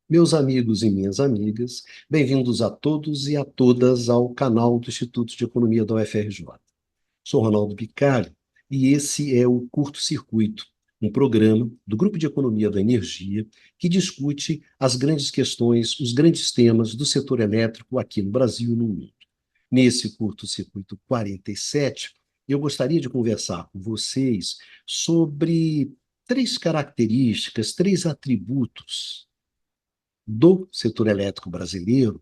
Meus amigos e minhas amigas, bem-vindos a todos e a todas ao canal do Instituto de Economia da UFRJ. Sou Ronaldo Bicalho e esse é o Curto Circuito, um programa do Grupo de Economia da Energia que discute as grandes questões, os grandes temas do setor elétrico aqui no Brasil e no mundo. Nesse Curto Circuito 47, eu gostaria de conversar com vocês sobre três características, três atributos do setor elétrico brasileiro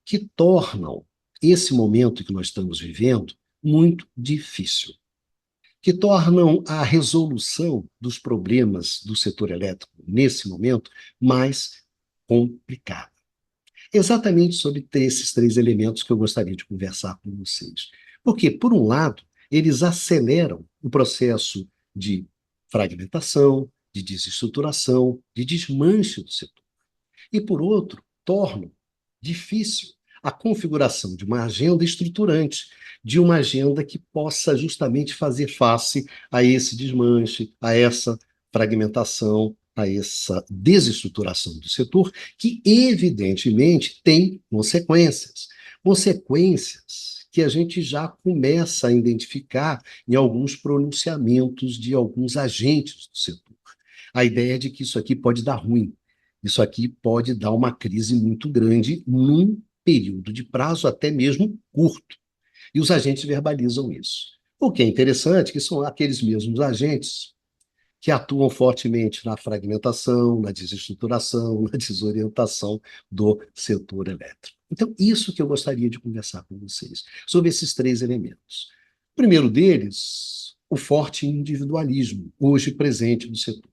que tornam esse momento que nós estamos vivendo muito difícil, que tornam a resolução dos problemas do setor elétrico nesse momento mais complicada. Exatamente sobre esses três elementos que eu gostaria de conversar com vocês. Porque, por um lado, eles aceleram o processo de fragmentação, de desestruturação, de desmanche do setor e, por outro, tornam difícil a configuração de uma agenda estruturante, de uma agenda que possa justamente fazer face a esse desmanche, a essa fragmentação, a essa desestruturação do setor, que evidentemente tem consequências. Consequências que a gente já começa a identificar em alguns pronunciamentos de alguns agentes do setor. A ideia de que isso aqui pode dar ruim, isso aqui pode dar uma crise muito grande num período de prazo até mesmo curto. E os agentes verbalizam isso. O que é interessante é que são aqueles mesmos agentes que atuam fortemente na fragmentação, na desestruturação, na desorientação do setor elétrico. Então, isso que eu gostaria de conversar com vocês, sobre esses três elementos. O primeiro deles, o forte individualismo, hoje presente no setor.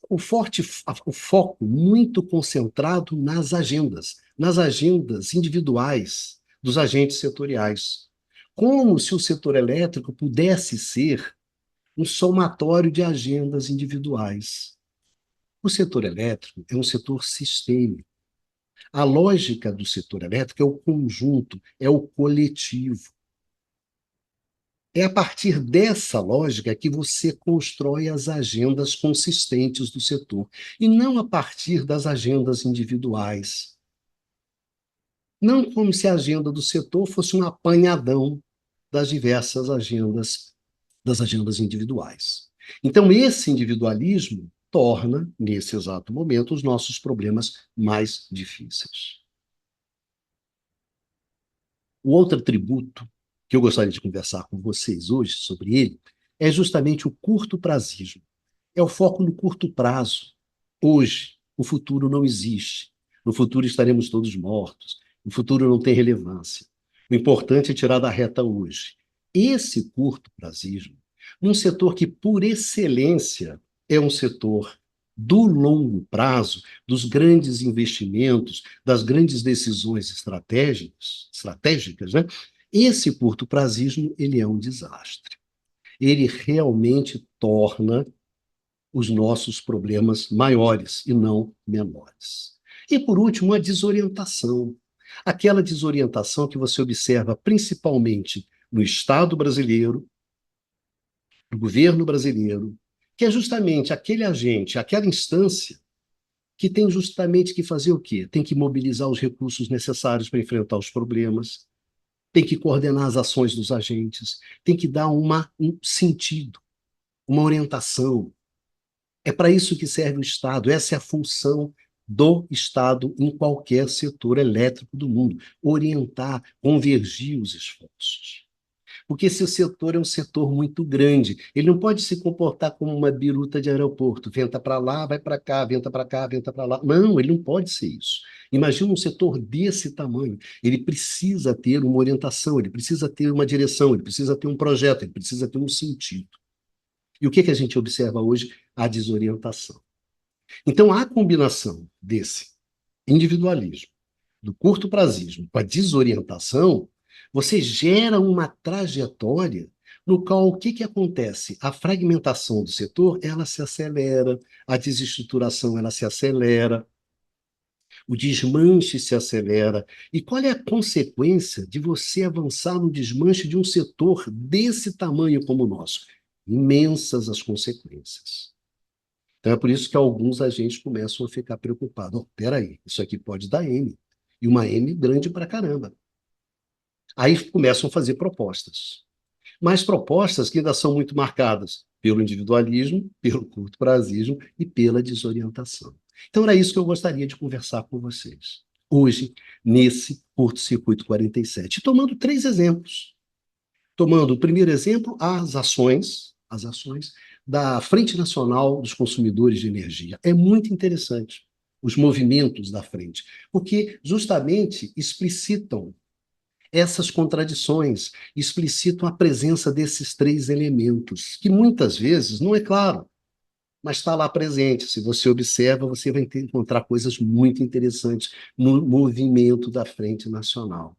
O foco muito concentrado nas agendas individuais dos agentes setoriais. Como se o setor elétrico pudesse ser um somatório de agendas individuais. O setor elétrico é um setor sistêmico. A lógica do setor elétrico é o conjunto, é o coletivo. É a partir dessa lógica que você constrói as agendas consistentes do setor, e não a partir das agendas individuais. Não como se a agenda do setor fosse um apanhadão das diversas agendas, das agendas individuais. Então, esse individualismo torna, nesse exato momento, os nossos problemas mais difíceis. O outro atributo que eu gostaria de conversar com vocês hoje sobre ele é justamente o curto prazismo. É o foco no curto prazo. Hoje, o futuro não existe. No futuro estaremos todos mortos. O futuro não tem relevância. O importante é tirar da reta hoje. Esse curto prazismo, num setor que, por excelência, é um setor do longo prazo, dos grandes investimentos, das grandes decisões estratégicas, né? Esse curto prazismo, ele é um desastre. Ele realmente torna os nossos problemas maiores e não menores. E, por último, a desorientação. Aquela desorientação que você observa principalmente no Estado brasileiro, no governo brasileiro, que é justamente aquele agente, aquela instância que tem justamente que fazer o quê? Tem que mobilizar os recursos necessários para enfrentar os problemas, tem que coordenar as ações dos agentes, tem que dar um sentido, uma orientação. É para isso que serve o Estado, essa é a função do Estado em qualquer setor elétrico do mundo, orientar, convergir os esforços. Porque esse setor é um setor muito grande, ele não pode se comportar como uma biruta de aeroporto, venta para lá, vai para cá, venta para cá, venta para lá. Não, ele não pode ser isso. Imagina um setor desse tamanho, ele precisa ter uma orientação, ele precisa ter uma direção, ele precisa ter um projeto, ele precisa ter um sentido. E o que a gente observa hoje? A desorientação. Então, a combinação desse individualismo, do curto prazismo, com a desorientação, você gera uma trajetória no qual o que acontece? A fragmentação do setor, ela se acelera, a desestruturação, ela se acelera, o desmanche se acelera. E qual é a consequência de você avançar no desmanche de um setor desse tamanho como o nosso? Imensas as consequências. Então é por isso que alguns agentes começam a ficar preocupados. Oh, peraí, isso aqui pode dar M. E uma M grande pra caramba. Aí começam a fazer propostas. Mas propostas que ainda são muito marcadas pelo individualismo, pelo curto-prazismo e pela desorientação. Então era isso que eu gostaria de conversar com vocês. Hoje, nesse curto-circuito 47, tomando três exemplos. Tomando o primeiro exemplo, as ações da Frente Nacional dos Consumidores de Energia. É muito interessante os movimentos da frente, porque justamente explicitam essas contradições, explicitam a presença desses três elementos, que muitas vezes não é claro, mas está lá presente. Se você observa, você vai encontrar coisas muito interessantes no movimento da Frente Nacional,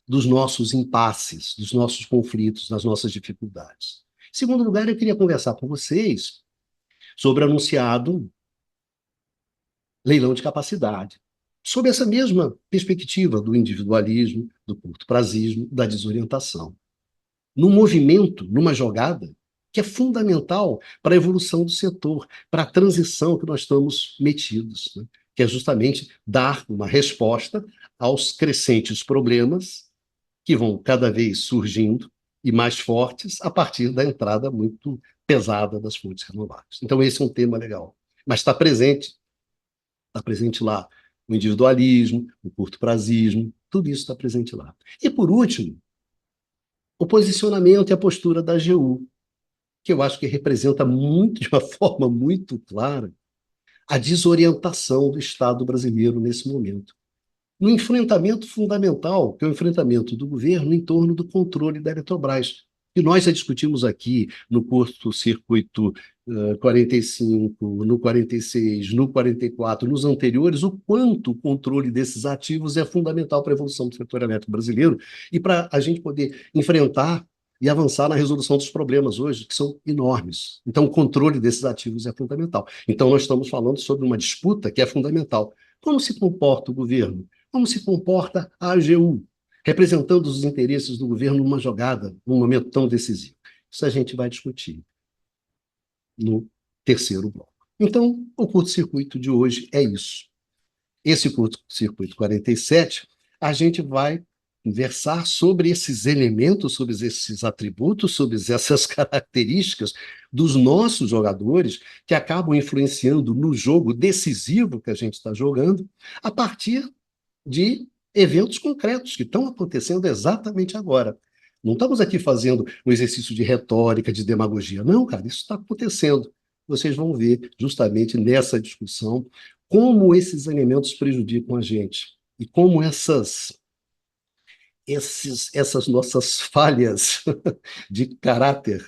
dos nossos impasses, dos nossos conflitos, das nossas dificuldades. Em segundo lugar, eu queria conversar com vocês sobre o anunciado leilão de capacidade, sob essa mesma perspectiva do individualismo, do curto-prazismo, da desorientação. Num movimento, numa jogada, que é fundamental para a evolução do setor, para a transição que nós estamos metidos, né? Que é justamente dar uma resposta aos crescentes problemas que vão cada vez surgindo e mais fortes a partir da entrada muito pesada das fontes renováveis. Então, esse é um tema legal. Mas está presente lá o individualismo, o curto-prazismo, tudo isso está presente lá. E, por último, o posicionamento e a postura da AGU, que eu acho que representa muito, de uma forma muito clara, a desorientação do Estado brasileiro nesse momento. No enfrentamento fundamental, que é o enfrentamento do governo em torno do controle da Eletrobras, que nós já discutimos aqui no curto-circuito 45, no 46, no 44, nos anteriores, o quanto o controle desses ativos é fundamental para a evolução do setor elétrico brasileiro e para a gente poder enfrentar e avançar na resolução dos problemas hoje, que são enormes. Então, o controle desses ativos é fundamental. Então, nós estamos falando sobre uma disputa que é fundamental. Como se comporta o governo? Como se comporta a AGU, representando os interesses do governo numa jogada, num momento tão decisivo? Isso a gente vai discutir no terceiro bloco. Então, o curto-circuito de hoje é isso. Esse curto-circuito 47, a gente vai conversar sobre esses elementos, sobre esses atributos, sobre essas características dos nossos jogadores que acabam influenciando no jogo decisivo que a gente está jogando, a partir de eventos concretos que estão acontecendo exatamente agora. Não estamos aqui fazendo um exercício de retórica, de demagogia. Não, cara, isso está acontecendo. Vocês vão ver, justamente nessa discussão, como esses elementos prejudicam a gente e como essas nossas falhas de caráter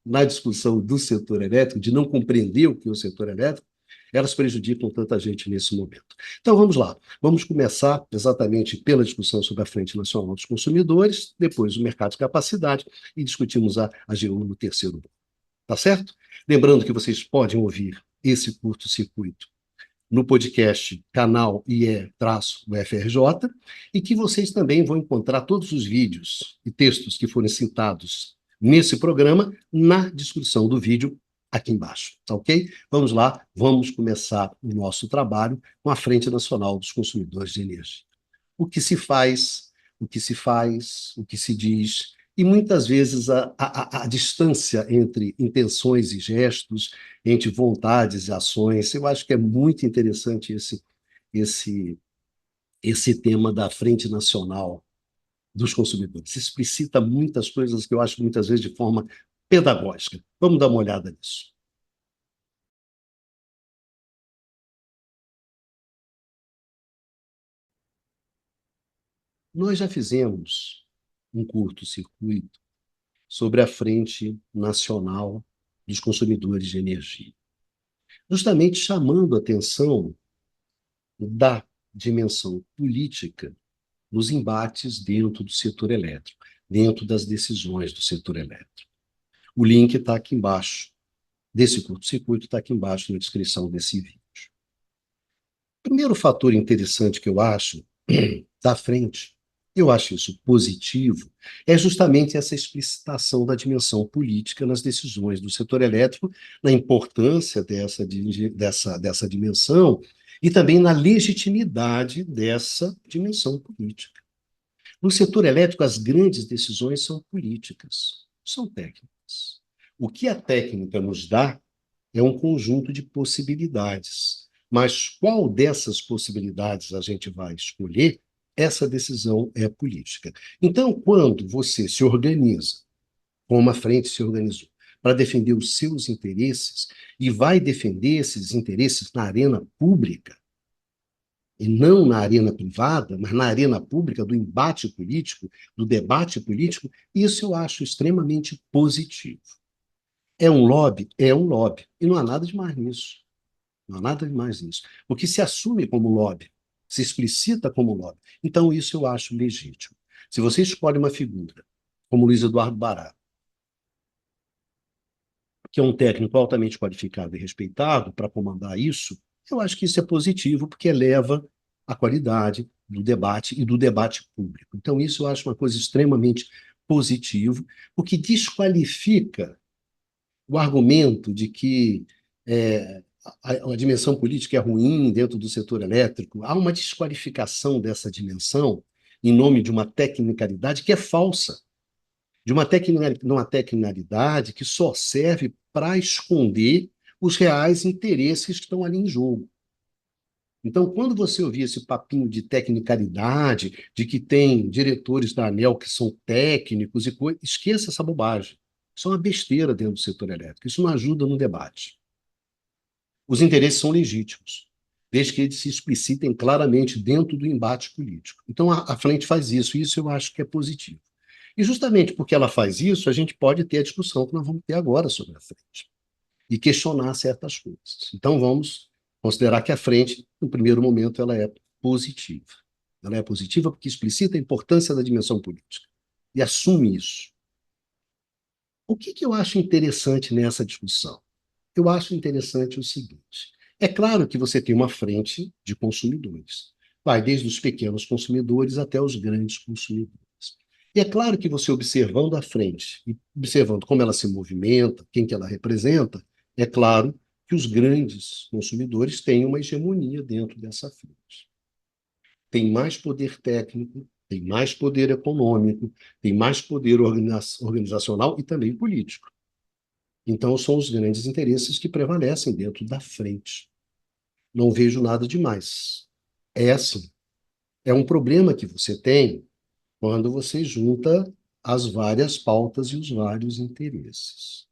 na discussão do setor elétrico, de não compreender o que é o setor elétrico, elas prejudicam tanta gente nesse momento. Então vamos lá, vamos começar exatamente pela discussão sobre a Frente Nacional dos Consumidores, depois o mercado de capacidade e discutimos a AGU no terceiro bloco. Tá certo? Lembrando que vocês podem ouvir esse curto-circuito no podcast canal IE-UFRJ, e que vocês também vão encontrar todos os vídeos e textos que forem citados nesse programa na descrição do vídeo aqui embaixo, tá ok? Vamos lá, vamos começar o nosso trabalho com a Frente Nacional dos Consumidores de Energia. O que se faz, o que se faz, o que se diz, e muitas vezes a distância entre intenções e gestos, entre vontades e ações. Eu acho que é muito interessante esse, esse tema da Frente Nacional dos Consumidores. Explicita muitas coisas que eu acho muitas vezes de forma pedagógica. Vamos dar uma olhada nisso. Nós já fizemos um curto-circuito sobre a Frente Nacional dos Consumidores de Energia, justamente chamando a atenção da dimensão política nos embates dentro do setor elétrico, dentro das decisões do setor elétrico. O link está aqui embaixo, desse curto-circuito está aqui embaixo na descrição desse vídeo. O primeiro fator interessante que eu acho da frente Eu acho isso positivo, é justamente essa explicitação da dimensão política nas decisões do setor elétrico, na importância dessa dimensão e também na legitimidade dessa dimensão política. No setor elétrico, as grandes decisões são políticas, são técnicas. O que a técnica nos dá é um conjunto de possibilidades. Mas qual dessas possibilidades a gente vai escolher, essa decisão é política. Então, quando você se organiza, como a frente se organizou, para defender os seus interesses e vai defender esses interesses na arena pública, e não na arena privada, mas na arena pública do embate político, do debate político, isso eu acho extremamente positivo. É um lobby? É um lobby. E não há nada de mais nisso. Não há nada de mais nisso. O que se assume como lobby, se explicita como lobby. Então, isso eu acho legítimo. Se você escolhe uma figura, como Luiz Eduardo Bará, que é um técnico altamente qualificado e respeitado para comandar isso, eu acho que isso é positivo, porque eleva a qualidade do debate e do debate público. Então, isso eu acho uma coisa extremamente positiva, o que desqualifica o argumento de que a dimensão política é ruim dentro do setor elétrico. Há uma desqualificação dessa dimensão em nome de uma tecnicalidade que é falsa, de uma tecnicalidade que só serve para esconder os reais interesses que estão ali em jogo. Então, quando você ouvir esse papinho de tecnicalidade, de que tem diretores da ANEEL que são técnicos e coisas, esqueça essa bobagem. Isso é uma besteira dentro do setor elétrico. Isso não ajuda no debate. Os interesses são legítimos, desde que eles se explicitem claramente dentro do embate político. Então, a frente faz isso, e isso eu acho que é positivo. E justamente porque ela faz isso, a gente pode ter a discussão que nós vamos ter agora sobre a frente e questionar certas coisas. Então, vamos considerar que a frente, no primeiro momento, ela é positiva. Ela é positiva porque explicita a importância da dimensão política e assume isso. O que eu acho interessante nessa discussão? Eu acho interessante o seguinte: é claro que você tem uma frente de consumidores, vai desde os pequenos consumidores até os grandes consumidores. E é claro que você observando a frente e observando como ela se movimenta, quem que ela representa, é claro que os grandes consumidores têm uma hegemonia dentro dessa frente. Tem mais poder técnico, tem mais poder econômico, tem mais poder organizacional e também político. Então, são os grandes interesses que prevalecem dentro da frente. Não vejo nada demais. É assim. É um problema que você tem quando você junta as várias pautas e os vários interesses.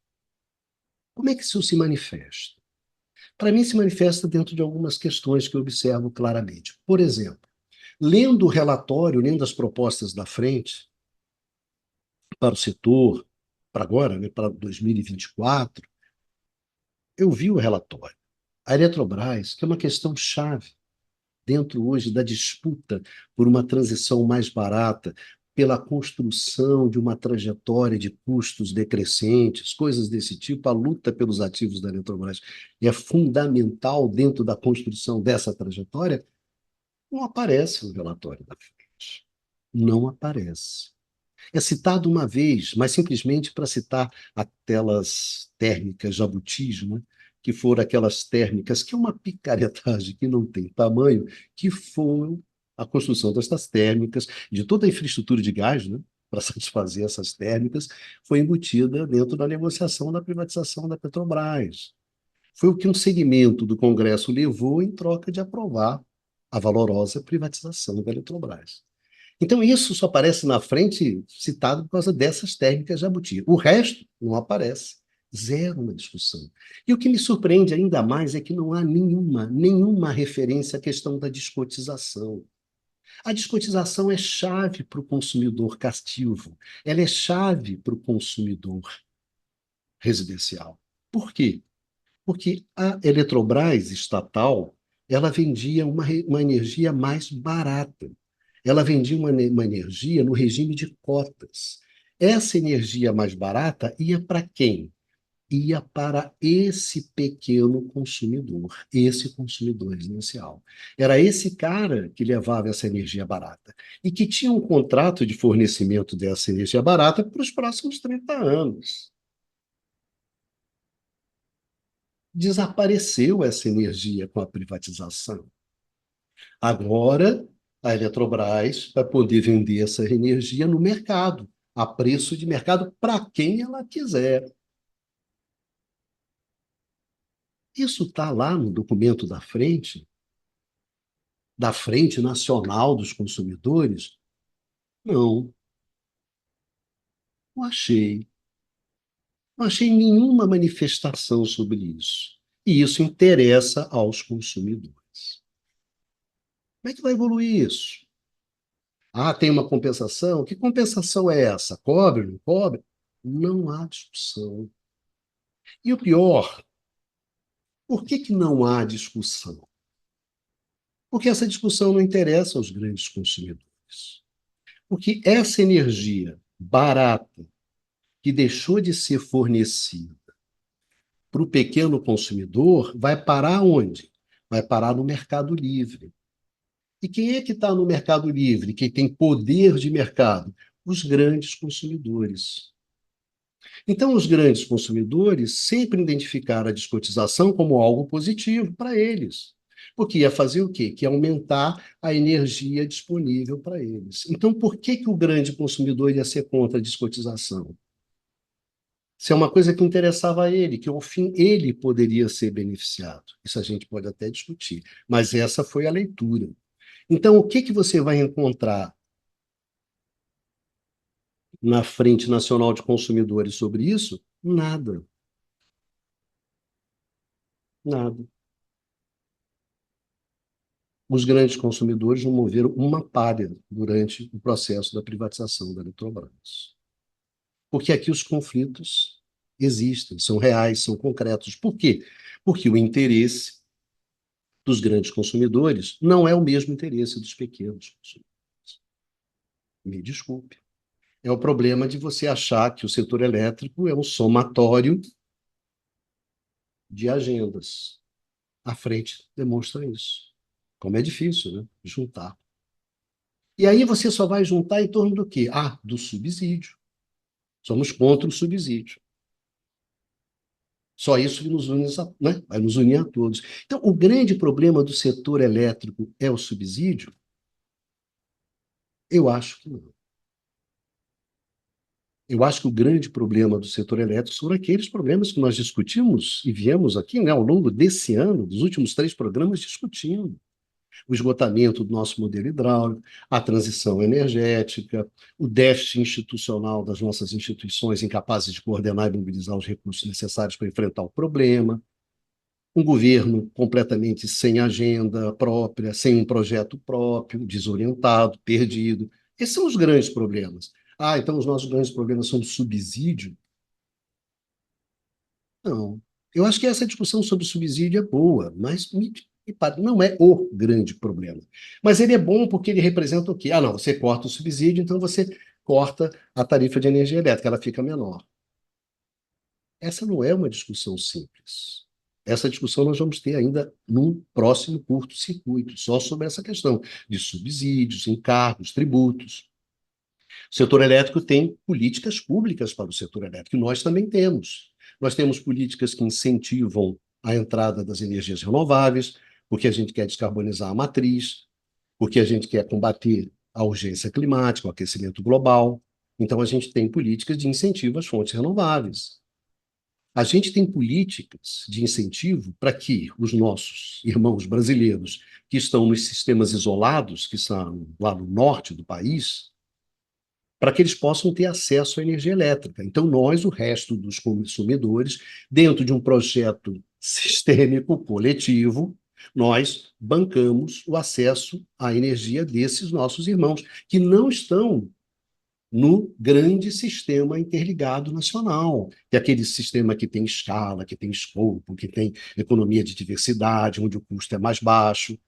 Como é que isso se manifesta? Para mim, se manifesta dentro de algumas questões que eu observo claramente. Por exemplo, lendo o relatório, lendo as propostas da frente para o setor, para agora, né, para 2024, eu vi o relatório. A Eletrobras, que é uma questão chave dentro hoje da disputa por uma transição mais barata, pela construção de uma trajetória de custos decrescentes, coisas desse tipo, a luta pelos ativos da Eletrobras é fundamental dentro da construção dessa trajetória, não aparece no relatório da frente. Não aparece. É citado uma vez, mas simplesmente para citar aquelas térmicas jabutis, né? Que foram aquelas térmicas, que é uma picaretagem que não tem tamanho, que foram a construção dessas térmicas, de toda a infraestrutura de gás, né? Para satisfazer essas térmicas, foi embutida dentro da negociação da privatização da Petrobras. Foi o que um segmento do Congresso levou em troca de aprovar a valorosa privatização da Eletrobras. Então, isso só aparece na frente citado por causa dessas técnicas jabuti. O resto não aparece. Zero na discussão. E o que me surpreende ainda mais é que não há nenhuma referência à questão da descotização. A descotização é chave para o consumidor cativo, ela é chave para o consumidor residencial. Por quê? Porque a Eletrobras estatal, ela vendia uma energia mais barata. Ela vendia uma energia no regime de cotas. Essa energia mais barata ia para quem? ia para esse pequeno consumidor, esse consumidor residencial. Era esse cara que levava essa energia barata e que tinha um contrato de fornecimento dessa energia barata para os próximos 30 anos. Desapareceu essa energia com a privatização. Agora, a Eletrobras vai poder vender essa energia no mercado, a preço de mercado, para quem ela quiser. Isso está lá no documento da Frente Nacional dos Consumidores? Não, não achei. Não achei nenhuma manifestação sobre isso. E isso interessa aos consumidores. Como é que vai evoluir isso? Ah, tem uma compensação? Que compensação é essa? Cobre, não cobre? Não há discussão. E o pior, por que que não há discussão? Porque essa discussão não interessa aos grandes consumidores. Porque essa energia barata, que deixou de ser fornecida para o pequeno consumidor, vai parar onde? Vai parar no mercado livre. E quem é que está no mercado livre, quem tem poder de mercado? Os grandes consumidores. Então, os grandes consumidores sempre identificaram a descotização como algo positivo para eles. Porque ia fazer o quê? Que ia aumentar a energia disponível para eles. Então, por que que o grande consumidor ia ser contra a descotização? Se é uma coisa que interessava a ele, que ao fim ele poderia ser beneficiado. Isso a gente pode até discutir, mas essa foi a leitura. Então, o que que você vai encontrar na Frente Nacional de Consumidores sobre isso? Nada, nada. Os grandes consumidores não moveram uma palha durante o processo da privatização da Eletrobras. Porque aqui os conflitos existem, são reais, são concretos. Por quê? Porque o interesse dos grandes consumidores não é o mesmo interesse dos pequenos consumidores. Me desculpe. É o problema de você achar que o setor elétrico é um somatório de agendas. A frente demonstra isso. Como é difícil, né? Juntar. E aí você só vai juntar em torno do quê? Ah, do subsídio. Somos contra o subsídio. Só isso que nos une, né? Vai nos unir a todos. Então, o grande problema do setor elétrico é o subsídio? Eu acho que não. Eu acho que o grande problema do setor elétrico são aqueles problemas que nós discutimos e viemos aqui, né, ao longo desse ano, dos últimos 3 programas, discutindo. O esgotamento do nosso modelo hidráulico, a transição energética, o déficit institucional das nossas instituições incapazes de coordenar e mobilizar os recursos necessários para enfrentar o problema, um governo completamente sem agenda própria, sem um projeto próprio, desorientado, perdido. Esses são os grandes problemas. Ah, então os nossos grandes problemas são subsídio? Não. Eu acho que essa discussão sobre subsídio é boa, mas não é o grande problema. Mas ele é bom porque ele representa o quê? Ah, não, você corta o subsídio, então você corta a tarifa de energia elétrica, ela fica menor. Essa não é uma discussão simples. Essa discussão nós vamos ter ainda num próximo curto-circuito, só sobre essa questão de subsídios, encargos, tributos. O setor elétrico tem políticas públicas para o setor elétrico, e nós também temos. Nós temos políticas que incentivam a entrada das energias renováveis, porque a gente quer descarbonizar a matriz, porque a gente quer combater a urgência climática, o aquecimento global. Então, a gente tem políticas de incentivo às fontes renováveis. A gente tem políticas de incentivo para que os nossos irmãos brasileiros que estão nos sistemas isolados, que estão lá no norte do país, para que eles possam ter acesso à energia elétrica. Então, nós, o resto dos consumidores, dentro de um projeto sistêmico, coletivo, nós bancamos o acesso à energia desses nossos irmãos, que não estão no grande sistema interligado nacional, que é aquele sistema que tem escala, que tem escopo, que tem economia de diversidade, onde o custo é mais baixo.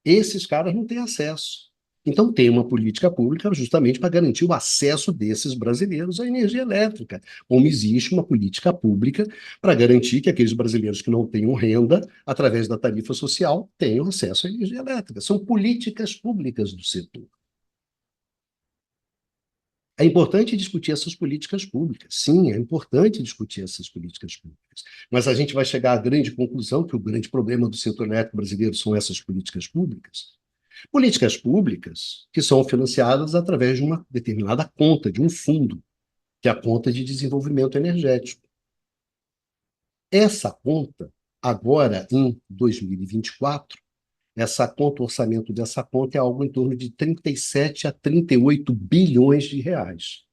Esses caras não têm acesso. Então, tem uma política pública justamente para garantir o acesso desses brasileiros à energia elétrica, como existe uma política pública para garantir que aqueles brasileiros que não tenham renda, através da tarifa social, tenham acesso à energia elétrica. São políticas públicas do setor. É importante discutir essas políticas públicas. Sim, é importante discutir essas políticas públicas. Mas a gente vai chegar à grande conclusão que o grande problema do setor elétrico brasileiro são essas políticas públicas. Políticas públicas que são financiadas através de uma determinada conta, de um fundo, que é a conta de desenvolvimento energético. Essa conta, agora em 2024, essa conta, o orçamento dessa conta é algo em torno de 37 a 38 bilhões de reais.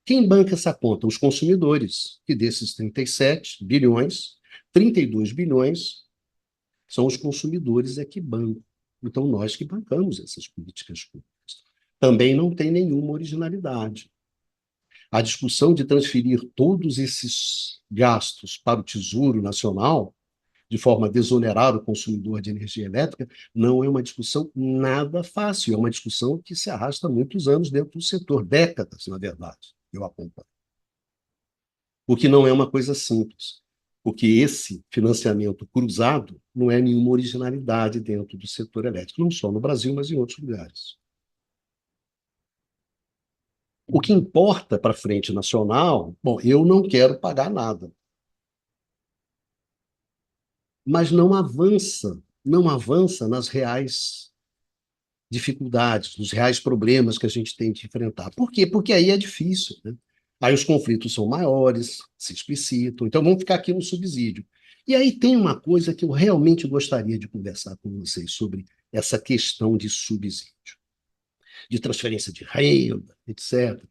Quem banca essa conta? Os consumidores, que desses 37 bilhões, 32 bilhões são os consumidores é que bancam. Então, nós que bancamos essas políticas públicas. Também não tem nenhuma originalidade. A discussão de transferir todos esses gastos para o Tesouro Nacional, de forma a desonerar o consumidor de energia elétrica, não é uma discussão nada fácil, é uma discussão que se arrasta há muitos anos dentro do setor, décadas, na verdade, eu acompanho. O que não é uma coisa simples, porque esse financiamento cruzado não é nenhuma originalidade dentro do setor elétrico, não só no Brasil, mas em outros lugares. O que importa para a frente nacional, bom, eu não quero pagar nada, mas não avança nas reais dificuldades, nos reais problemas que a gente tem que enfrentar. Por quê? Porque aí é difícil, né? Aí os conflitos são maiores, se explicitam, então vamos ficar aqui no subsídio. E aí tem uma coisa que eu realmente gostaria de conversar com vocês sobre essa questão de subsídio, de transferência de renda, etc.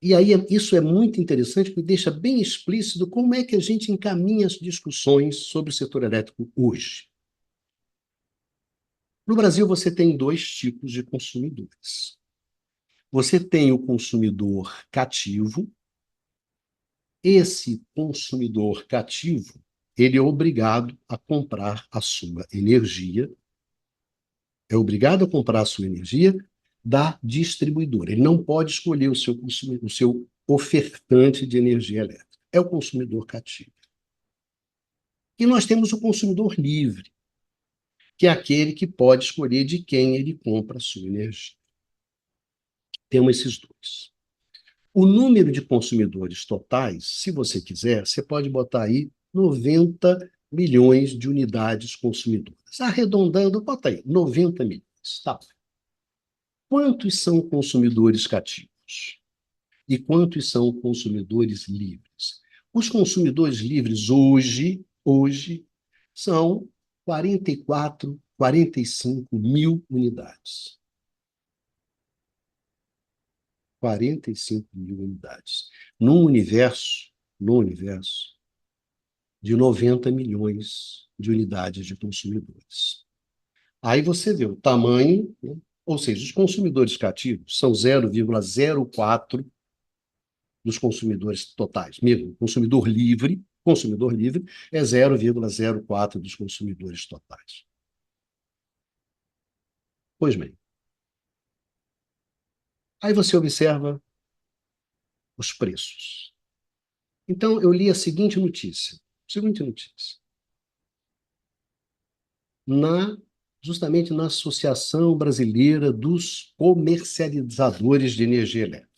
E aí isso é muito interessante, porque deixa bem explícito como é que a gente encaminha as discussões sobre o setor elétrico hoje. No Brasil, você tem dois tipos de consumidores. Você tem o consumidor cativo. Esse consumidor cativo, ele é obrigado a comprar a sua energia, é obrigado a comprar a sua energia da distribuidora. Ele não pode escolher o seu ofertante de energia elétrica. É o consumidor cativo. E nós temos o consumidor livre, que é aquele que pode escolher de quem ele compra a sua energia. Temos esses dois. O número de consumidores totais, se você quiser, você pode botar aí 90 milhões de unidades consumidoras. Arredondando, bota aí, 90 milhões. Tá. Quantos são consumidores cativos? E quantos são consumidores livres? Os consumidores livres hoje são 44, 45 mil unidades. 45 mil unidades. Num universo de 90 milhões de unidades de consumidores. Aí você vê o tamanho, né? Ou seja, os consumidores cativos são 0,04 dos consumidores totais. Mesmo consumidor livre é 0,04 dos consumidores totais. Pois bem, aí você observa os preços. Então, eu li a seguinte notícia. Na, justamente na Associação Brasileira dos Comercializadores de Energia Elétrica.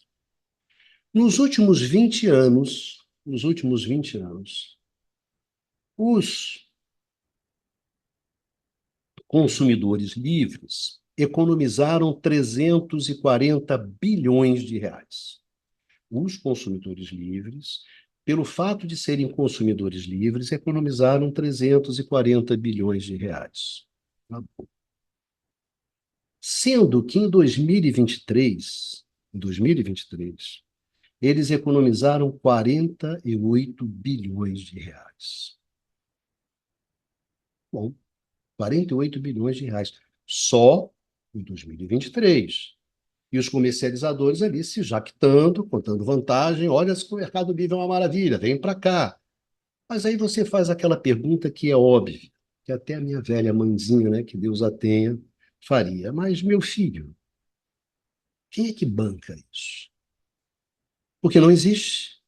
Nos últimos 20 anos, os consumidores livres economizaram 340 bilhões de reais. Os consumidores livres, pelo fato de serem consumidores livres, economizaram 340 bilhões de reais. Tá bom. Sendo que em 2023, eles economizaram 48 bilhões de reais. Bom, 48 bilhões de reais só em 2023. E os comercializadores ali se jactando, contando vantagem. Olha, se o Mercado Livre é uma maravilha, vem para cá. Mas aí você faz aquela pergunta que é óbvia, que até a minha velha mãezinha, né, que Deus a tenha, Faria. Mas, meu filho, quem é que banca isso? Porque não existe.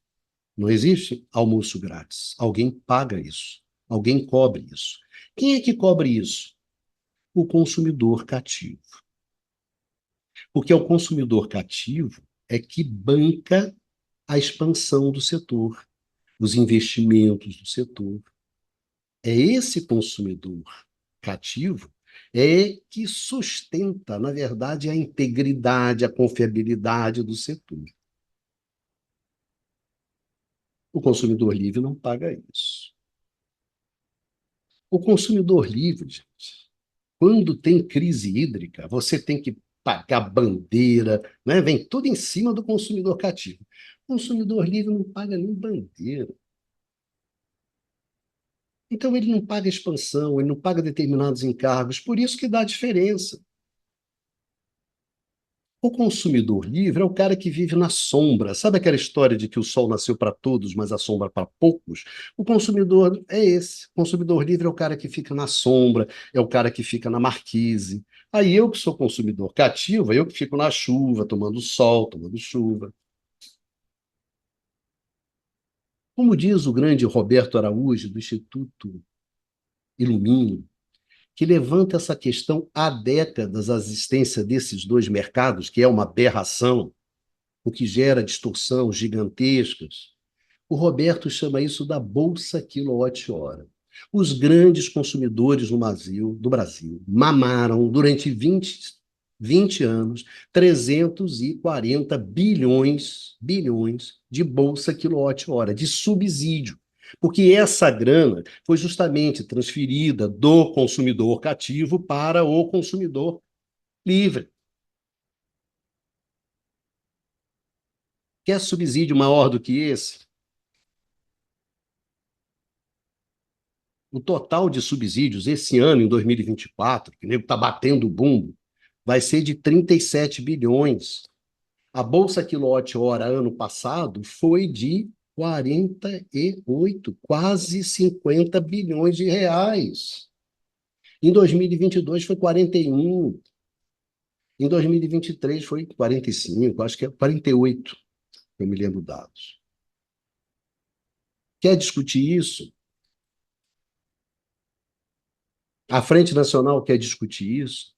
Não existe almoço grátis. Alguém paga isso. Alguém cobre isso. Quem é que cobre isso? O consumidor cativo. Porque é o consumidor cativo é que banca a expansão do setor, os investimentos do setor. É esse consumidor cativo que sustenta, na verdade, a integridade, a confiabilidade do setor. O consumidor livre não paga isso. O consumidor livre, gente, quando tem crise hídrica, você tem que pagar bandeira, né? Vem tudo em cima do consumidor cativo. O consumidor livre não paga nem bandeira. Então, ele não paga expansão, ele não paga determinados encargos, por isso que dá diferença. O consumidor livre é o cara que vive na sombra. Sabe aquela história de que o sol nasceu para todos, mas a sombra para poucos? O consumidor é esse. O consumidor livre é o cara que fica na sombra, é o cara que fica na marquise. Aí eu que sou consumidor cativo, eu que fico na chuva, tomando sol, tomando chuva. Como diz o grande Roberto Araújo, do Instituto Ilumínio, que levanta essa questão há décadas, a existência desses dois mercados, que é uma aberração, o que gera distorção gigantescas. O Roberto chama isso da bolsa quilowatt-hora. Os grandes consumidores do Brasil mamaram durante 20 anos 340 bilhões de bolsa quilowatt-hora, de subsídio. Porque essa grana foi justamente transferida do consumidor cativo para o consumidor livre. Quer subsídio maior do que esse? O total de subsídios esse ano, em 2024, que o nego está batendo o bumbo, vai ser de 37 bilhões. A Bolsa Quilowatt-hora ano passado foi de 48, quase 50 bilhões de reais. Em 2022 foi 41. Em 2023 foi 45, acho que é 48, eu me lembro dados. Quer discutir isso? A Frente Nacional quer discutir isso?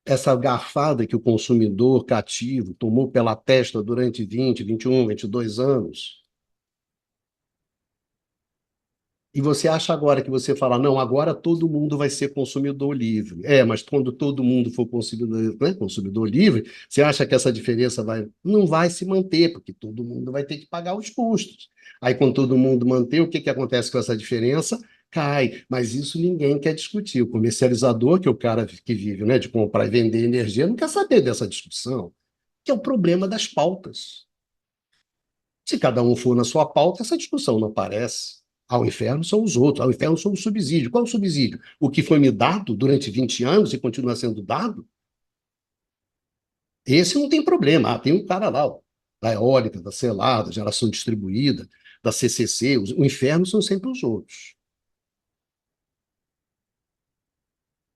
Essa garfada que o consumidor cativo tomou pela testa durante 20, 21, 22 anos. E você acha agora que você fala, não, agora todo mundo vai ser consumidor livre. É, mas quando todo mundo for consumidor, né, consumidor livre, você acha que essa diferença não vai se manter, porque todo mundo vai ter que pagar os custos. Aí, quando todo mundo manter, o que acontece com essa diferença? Cai. Mas isso ninguém quer discutir. O comercializador, que é o cara que vive, né, de comprar e vender energia, não quer saber dessa discussão, que é o problema das pautas. Se cada um for na sua pauta, essa discussão não aparece. Ao inferno são os outros, ao inferno são os subsídios. Qual é o subsídio? O que foi me dado durante 20 anos e continua sendo dado? Esse não tem problema. Ah, tem um cara lá, ó, da eólica, da selada, geração distribuída, da CCC. O inferno são sempre os outros.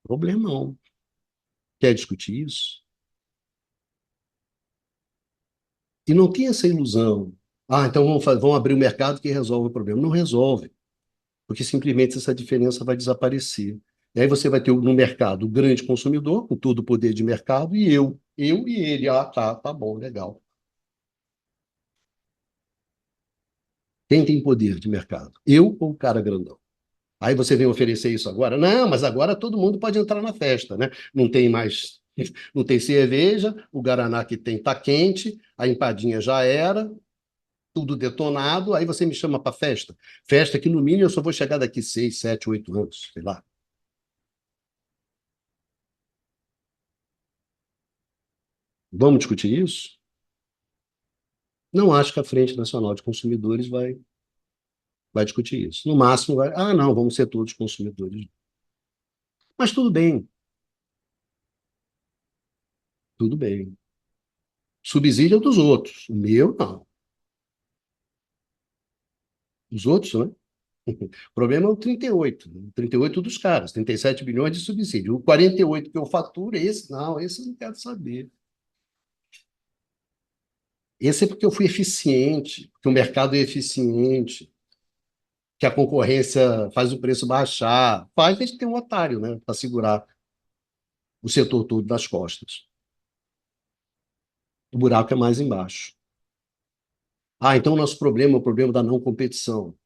Problemão. Quer discutir isso? E não tem essa ilusão. Ah, então vamos abrir o mercado que resolve o problema. Não resolve, porque simplesmente essa diferença vai desaparecer. E aí você vai ter no mercado o grande consumidor, com todo o poder de mercado, e eu e ele. Ah, tá bom, legal. Quem tem poder de mercado? Eu ou o cara grandão? Aí você vem oferecer isso agora? Não, mas agora todo mundo pode entrar na festa, né? Não tem mais, não tem cerveja, o Guaraná que tem tá quente, a empadinha já era, tudo detonado, aí você me chama para festa. Festa que no mínimo eu só vou chegar daqui 6, 7, 8 anos, sei lá. Vamos discutir isso? Não acho que a Frente Nacional de Consumidores vai discutir isso. No máximo, não, vamos ser todos consumidores. Mas tudo bem, tudo bem. Subsídio é dos outros. O meu, não. Os outros, né? O problema é o 38, né? O 38 dos caras, 37 bilhões de subsídio. O 48 que eu faturo, esse não, esse eu não quero saber. Esse é porque eu fui eficiente, que o mercado é eficiente, que a concorrência faz o preço baixar. Faz a gente ter um otário, né, para segurar o setor todo das costas. O buraco é mais embaixo. Ah, então o nosso problema é o problema da não competição.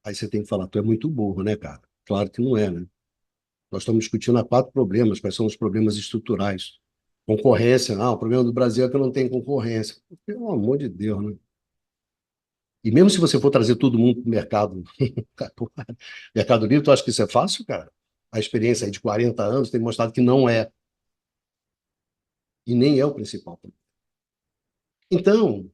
Aí você tem que falar, tu é muito burro, né, cara? Claro que não é, né? Nós estamos discutindo há quatro problemas, quais são os problemas estruturais. Concorrência, o problema do Brasil é que não tem concorrência. Pelo amor de Deus, né? E mesmo se você for trazer todo mundo para o mercado, mercado livre, tu acha que isso é fácil, cara? A experiência aí de 40 anos tem mostrado que não é, e nem é o principal. Então,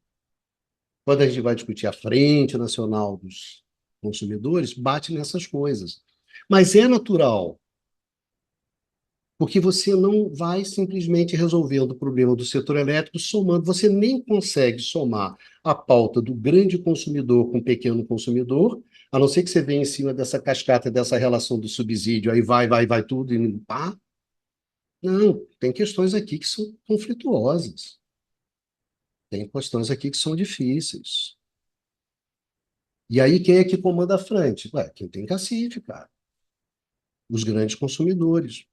quando a gente vai discutir a Frente Nacional dos Consumidores, bate nessas coisas. Mas é natural, porque você não vai simplesmente resolvendo o problema do setor elétrico somando, você nem consegue somar a pauta do grande consumidor com o pequeno consumidor, a não ser que você venha em cima dessa cascata, dessa relação do subsídio, aí vai tudo e pá. Não, tem questões aqui que são conflituosas, tem questões aqui que são difíceis. E aí, quem é que comanda a frente? Ué, quem tem cacife, cara. Os grandes consumidores.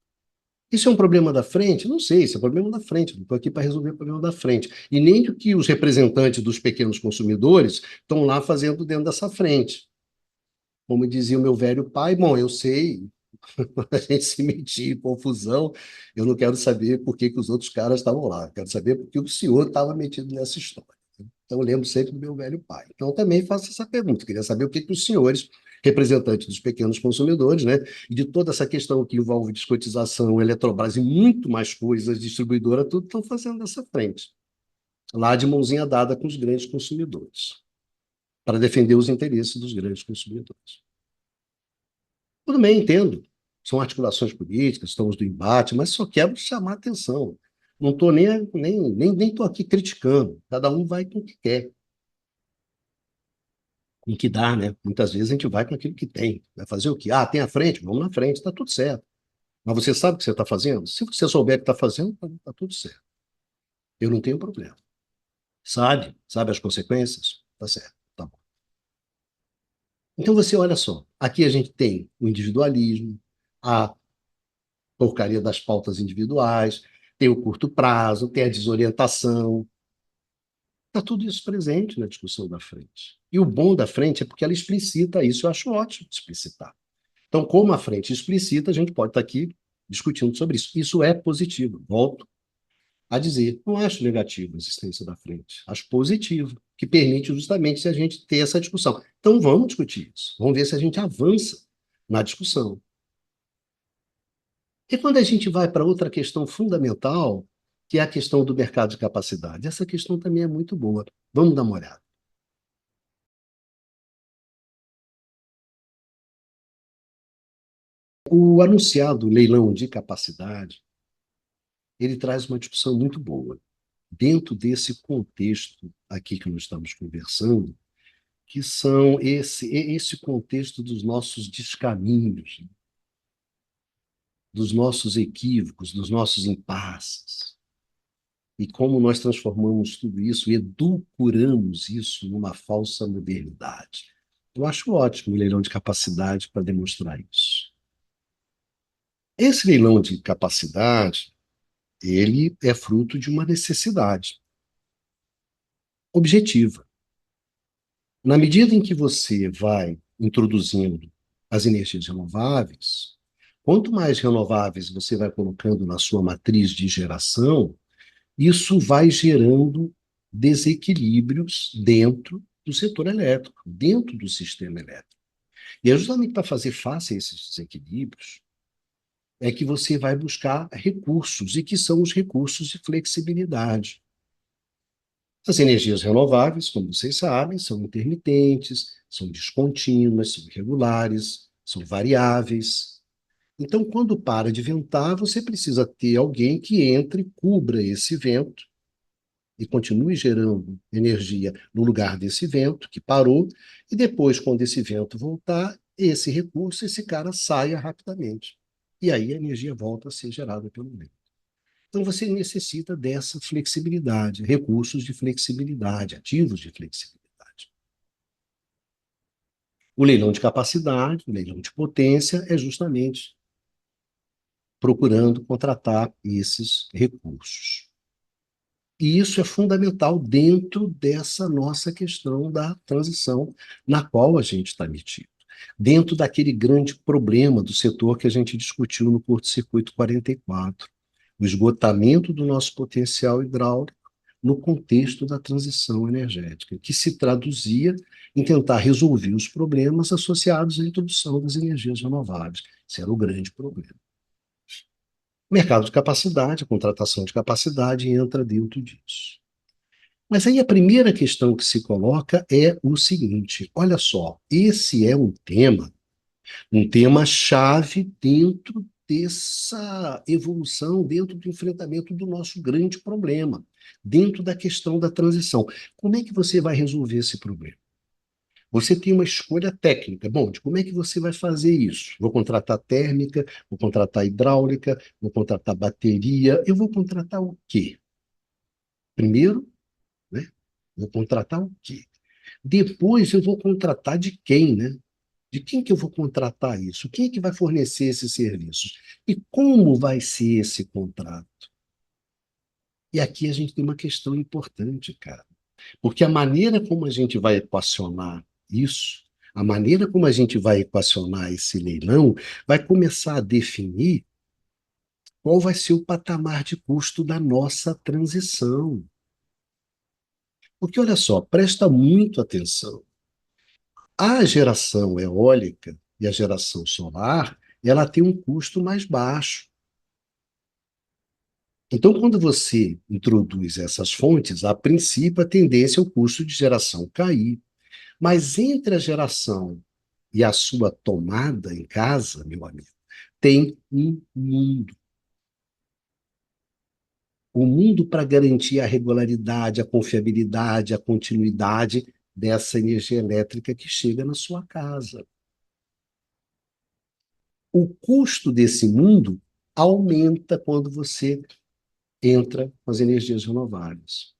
Isso é um problema da frente? Não sei, isso é um problema da frente. Não estou aqui para resolver o problema da frente. E nem o que os representantes dos pequenos consumidores estão lá fazendo dentro dessa frente. Como dizia o meu velho pai, bom, eu sei, a gente se metia em confusão, eu não quero saber por que, que os outros caras estavam lá, eu quero saber por que o senhor estava metido nessa história. Então, eu lembro sempre do meu velho pai. Então, também faço essa pergunta. Queria saber o que, que os senhores, representantes dos pequenos consumidores, né, e de toda essa questão que envolve descotização, Eletrobras e muito mais coisas, distribuidora, tudo estão fazendo nessa frente. Lá de mãozinha dada com os grandes consumidores, para defender os interesses dos grandes consumidores. Tudo bem, entendo. São articulações políticas, estamos do embate, mas só quero chamar atenção. Não estou nem tô aqui criticando. Cada um vai com o que quer, com o que dá, né? Muitas vezes a gente vai com aquilo que tem. Vai fazer o quê? Ah, tem a frente? Vamos na frente, está tudo certo. Mas você sabe o que você está fazendo? Se você souber o que está fazendo, está tudo certo. Eu não tenho problema. Sabe? Sabe as consequências? Tá certo. Tá bom. Então você olha só, aqui a gente tem o individualismo, a porcaria das pautas individuais, tem o curto prazo, tem a desorientação. Está tudo isso presente na discussão da frente. E o bom da frente é porque ela explicita isso, eu acho ótimo explicitar. Então, como a frente explicita, a gente pode estar aqui discutindo sobre isso. Isso é positivo, volto a dizer. Não acho negativo a existência da frente, acho positivo, que permite justamente a gente ter essa discussão. Então, vamos discutir isso, vamos ver se a gente avança na discussão. E quando a gente vai para outra questão fundamental, que é a questão do mercado de capacidade, essa questão também é muito boa. Vamos dar uma olhada. O anunciado leilão de capacidade, ele traz uma discussão muito boa. Dentro desse contexto aqui que nós estamos conversando, que são esse contexto dos nossos descaminhos, dos nossos equívocos, dos nossos impasses. E como nós transformamos tudo isso, edulcoramos isso numa falsa modernidade. Eu acho ótimo o leilão de capacidade para demonstrar isso. Esse leilão de capacidade, ele é fruto de uma necessidade objetiva. Na medida em que você vai introduzindo as energias renováveis, quanto mais renováveis você vai colocando na sua matriz de geração, isso vai gerando desequilíbrios dentro do setor elétrico, dentro do sistema elétrico. E é justamente para fazer face a esses desequilíbrios é que você vai buscar recursos, e que são os recursos de flexibilidade. As energias renováveis, como vocês sabem, são intermitentes, são descontínuas, são irregulares, são variáveis. Então, quando para de ventar, você precisa ter alguém que entre e cubra esse vento e continue gerando energia no lugar desse vento que parou, e depois, quando esse vento voltar, esse recurso, esse cara saia rapidamente. E aí a energia volta a ser gerada pelo vento. Então você necessita dessa flexibilidade, recursos de flexibilidade, ativos de flexibilidade. O leilão de capacidade, o leilão de potência é justamente procurando contratar esses recursos. E isso é fundamental dentro dessa nossa questão da transição na qual a gente está metido. Dentro daquele grande problema do setor que a gente discutiu no curto-circuito 44, o esgotamento do nosso potencial hidráulico no contexto da transição energética, que se traduzia em tentar resolver os problemas associados à introdução das energias renováveis. Esse era o grande problema. O mercado de capacidade, a contratação de capacidade entra dentro disso. Mas aí a primeira questão que se coloca é o seguinte: olha só, esse é um tema chave dentro dessa evolução, dentro do enfrentamento do nosso grande problema, dentro da questão da transição. Como é que você vai resolver esse problema? Você tem uma escolha técnica. Bom, de como é que você vai fazer isso? Vou contratar térmica, vou contratar hidráulica, vou contratar bateria. Eu vou contratar o quê? Primeiro, né? Vou contratar o quê? Depois eu vou contratar de quem, né? De quem que eu vou contratar isso? Quem é que vai fornecer esses serviços? E como vai ser esse contrato? E aqui a gente tem uma questão importante, cara. Porque a maneira como a gente vai equacionar isso, a maneira como a gente vai equacionar esse leilão, vai começar a definir qual vai ser o patamar de custo da nossa transição. Porque olha só, presta muito atenção. A geração eólica e a geração solar, ela tem um custo mais baixo. Então, quando você introduz essas fontes, a princípio a tendência é o custo de geração cair. Mas entre a geração e a sua tomada em casa, meu amigo, tem um mundo. O mundo para garantir a regularidade, a confiabilidade, a continuidade dessa energia elétrica que chega na sua casa. O custo desse mundo aumenta quando você entra com as energias renováveis.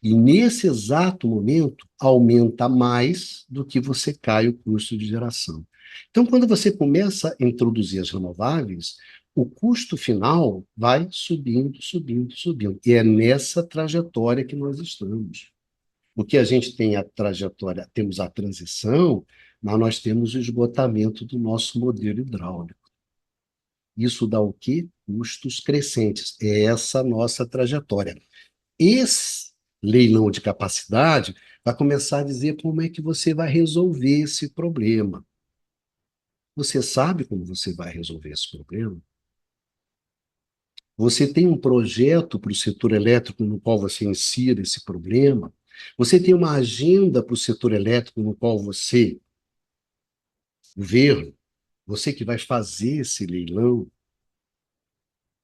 E nesse exato momento, aumenta mais do que você cai o custo de geração. Então, quando você começa a introduzir as renováveis, o custo final vai subindo, subindo, subindo. E é nessa trajetória que nós estamos. Porque a gente tem a trajetória, temos a transição, mas nós temos o esgotamento do nosso modelo hidráulico. Isso dá o quê? Custos crescentes. É essa a nossa trajetória. Esse leilão de capacidade vai começar a dizer como é que você vai resolver esse problema. Você sabe como você vai resolver esse problema? Você tem um projeto para o setor elétrico no qual você insira esse problema? Você tem uma agenda para o setor elétrico no qual você, governo, você que vai fazer esse leilão,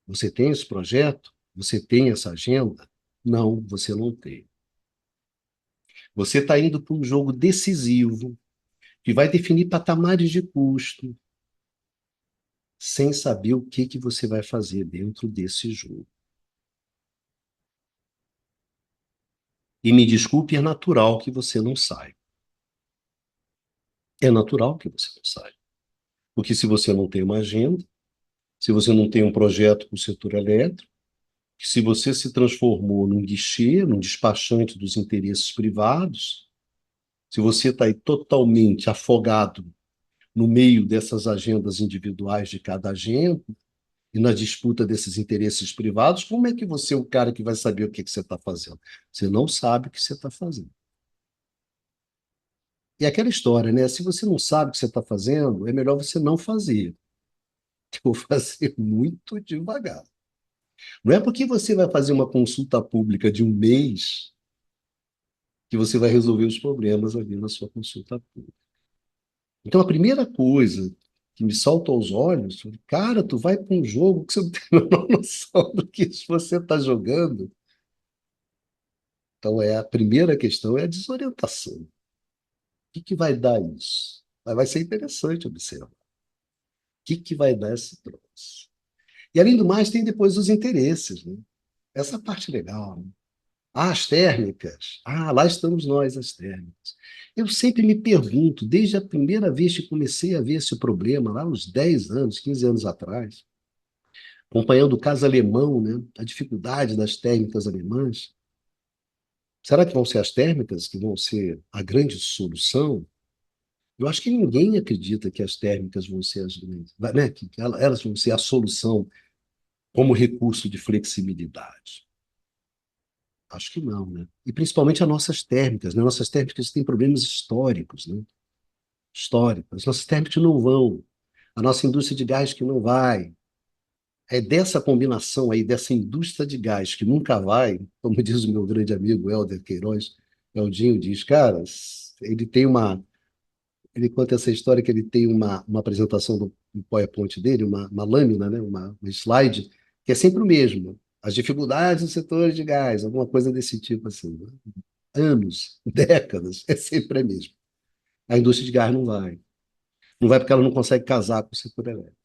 você tem esse projeto? Você tem essa agenda? Não, você não tem. Você está indo para um jogo decisivo que vai definir patamares de custo, sem saber o que que você vai fazer dentro desse jogo. E me desculpe, é natural que você não saia. É natural que você não saia. Porque se você não tem uma agenda, se você não tem um projeto para o setor elétrico, se você se transformou num guichê, num despachante dos interesses privados, se você está aí totalmente afogado no meio dessas agendas individuais de cada agente, e na disputa desses interesses privados, como é que você é o cara que vai saber o que que você está fazendo? Você não sabe o que você está fazendo. E aquela história, né? Se você não sabe o que você está fazendo, é melhor você não fazer. Ou fazer muito devagar. Não é porque você vai fazer uma consulta pública de um mês que você vai resolver os problemas ali na sua consulta pública. Então, a primeira coisa que me salta aos olhos, cara, tu vai para um jogo que você não tem a menor noção do que você está jogando. Então, a primeira questão é a desorientação. O que vai dar isso? Vai ser interessante observar. O que vai dar esse troço? E, além do mais, tem depois os interesses, né? Essa parte legal, né? Ah, as térmicas. Ah, lá estamos nós, as térmicas. Eu sempre me pergunto, desde a primeira vez que comecei a ver esse problema, lá uns 10 anos, 15 anos atrás, acompanhando o caso alemão, né, a dificuldade das térmicas alemãs, será que vão ser as térmicas que vão ser a grande solução? Eu acho que ninguém acredita que as térmicas vão ser as grandes, né, que elas vão ser a solução como recurso de flexibilidade. Acho que não, né? E principalmente as nossas térmicas, né? Nossas térmicas têm problemas históricos, né? Históricos. As nossas térmicas não vão. A nossa indústria de gás que não vai. É dessa combinação aí, dessa indústria de gás que nunca vai, como diz o meu grande amigo Helder Queiroz, Eldinho diz, cara, ele tem uma. Ele conta essa história que ele tem uma apresentação do PowerPoint dele, uma lâmina, né? Uma slide, que é sempre o mesmo. As dificuldades do setor de gás, alguma coisa desse tipo assim, né? Anos, décadas, é sempre a mesma. A indústria de gás não vai. Não vai porque ela não consegue casar com o setor elétrico.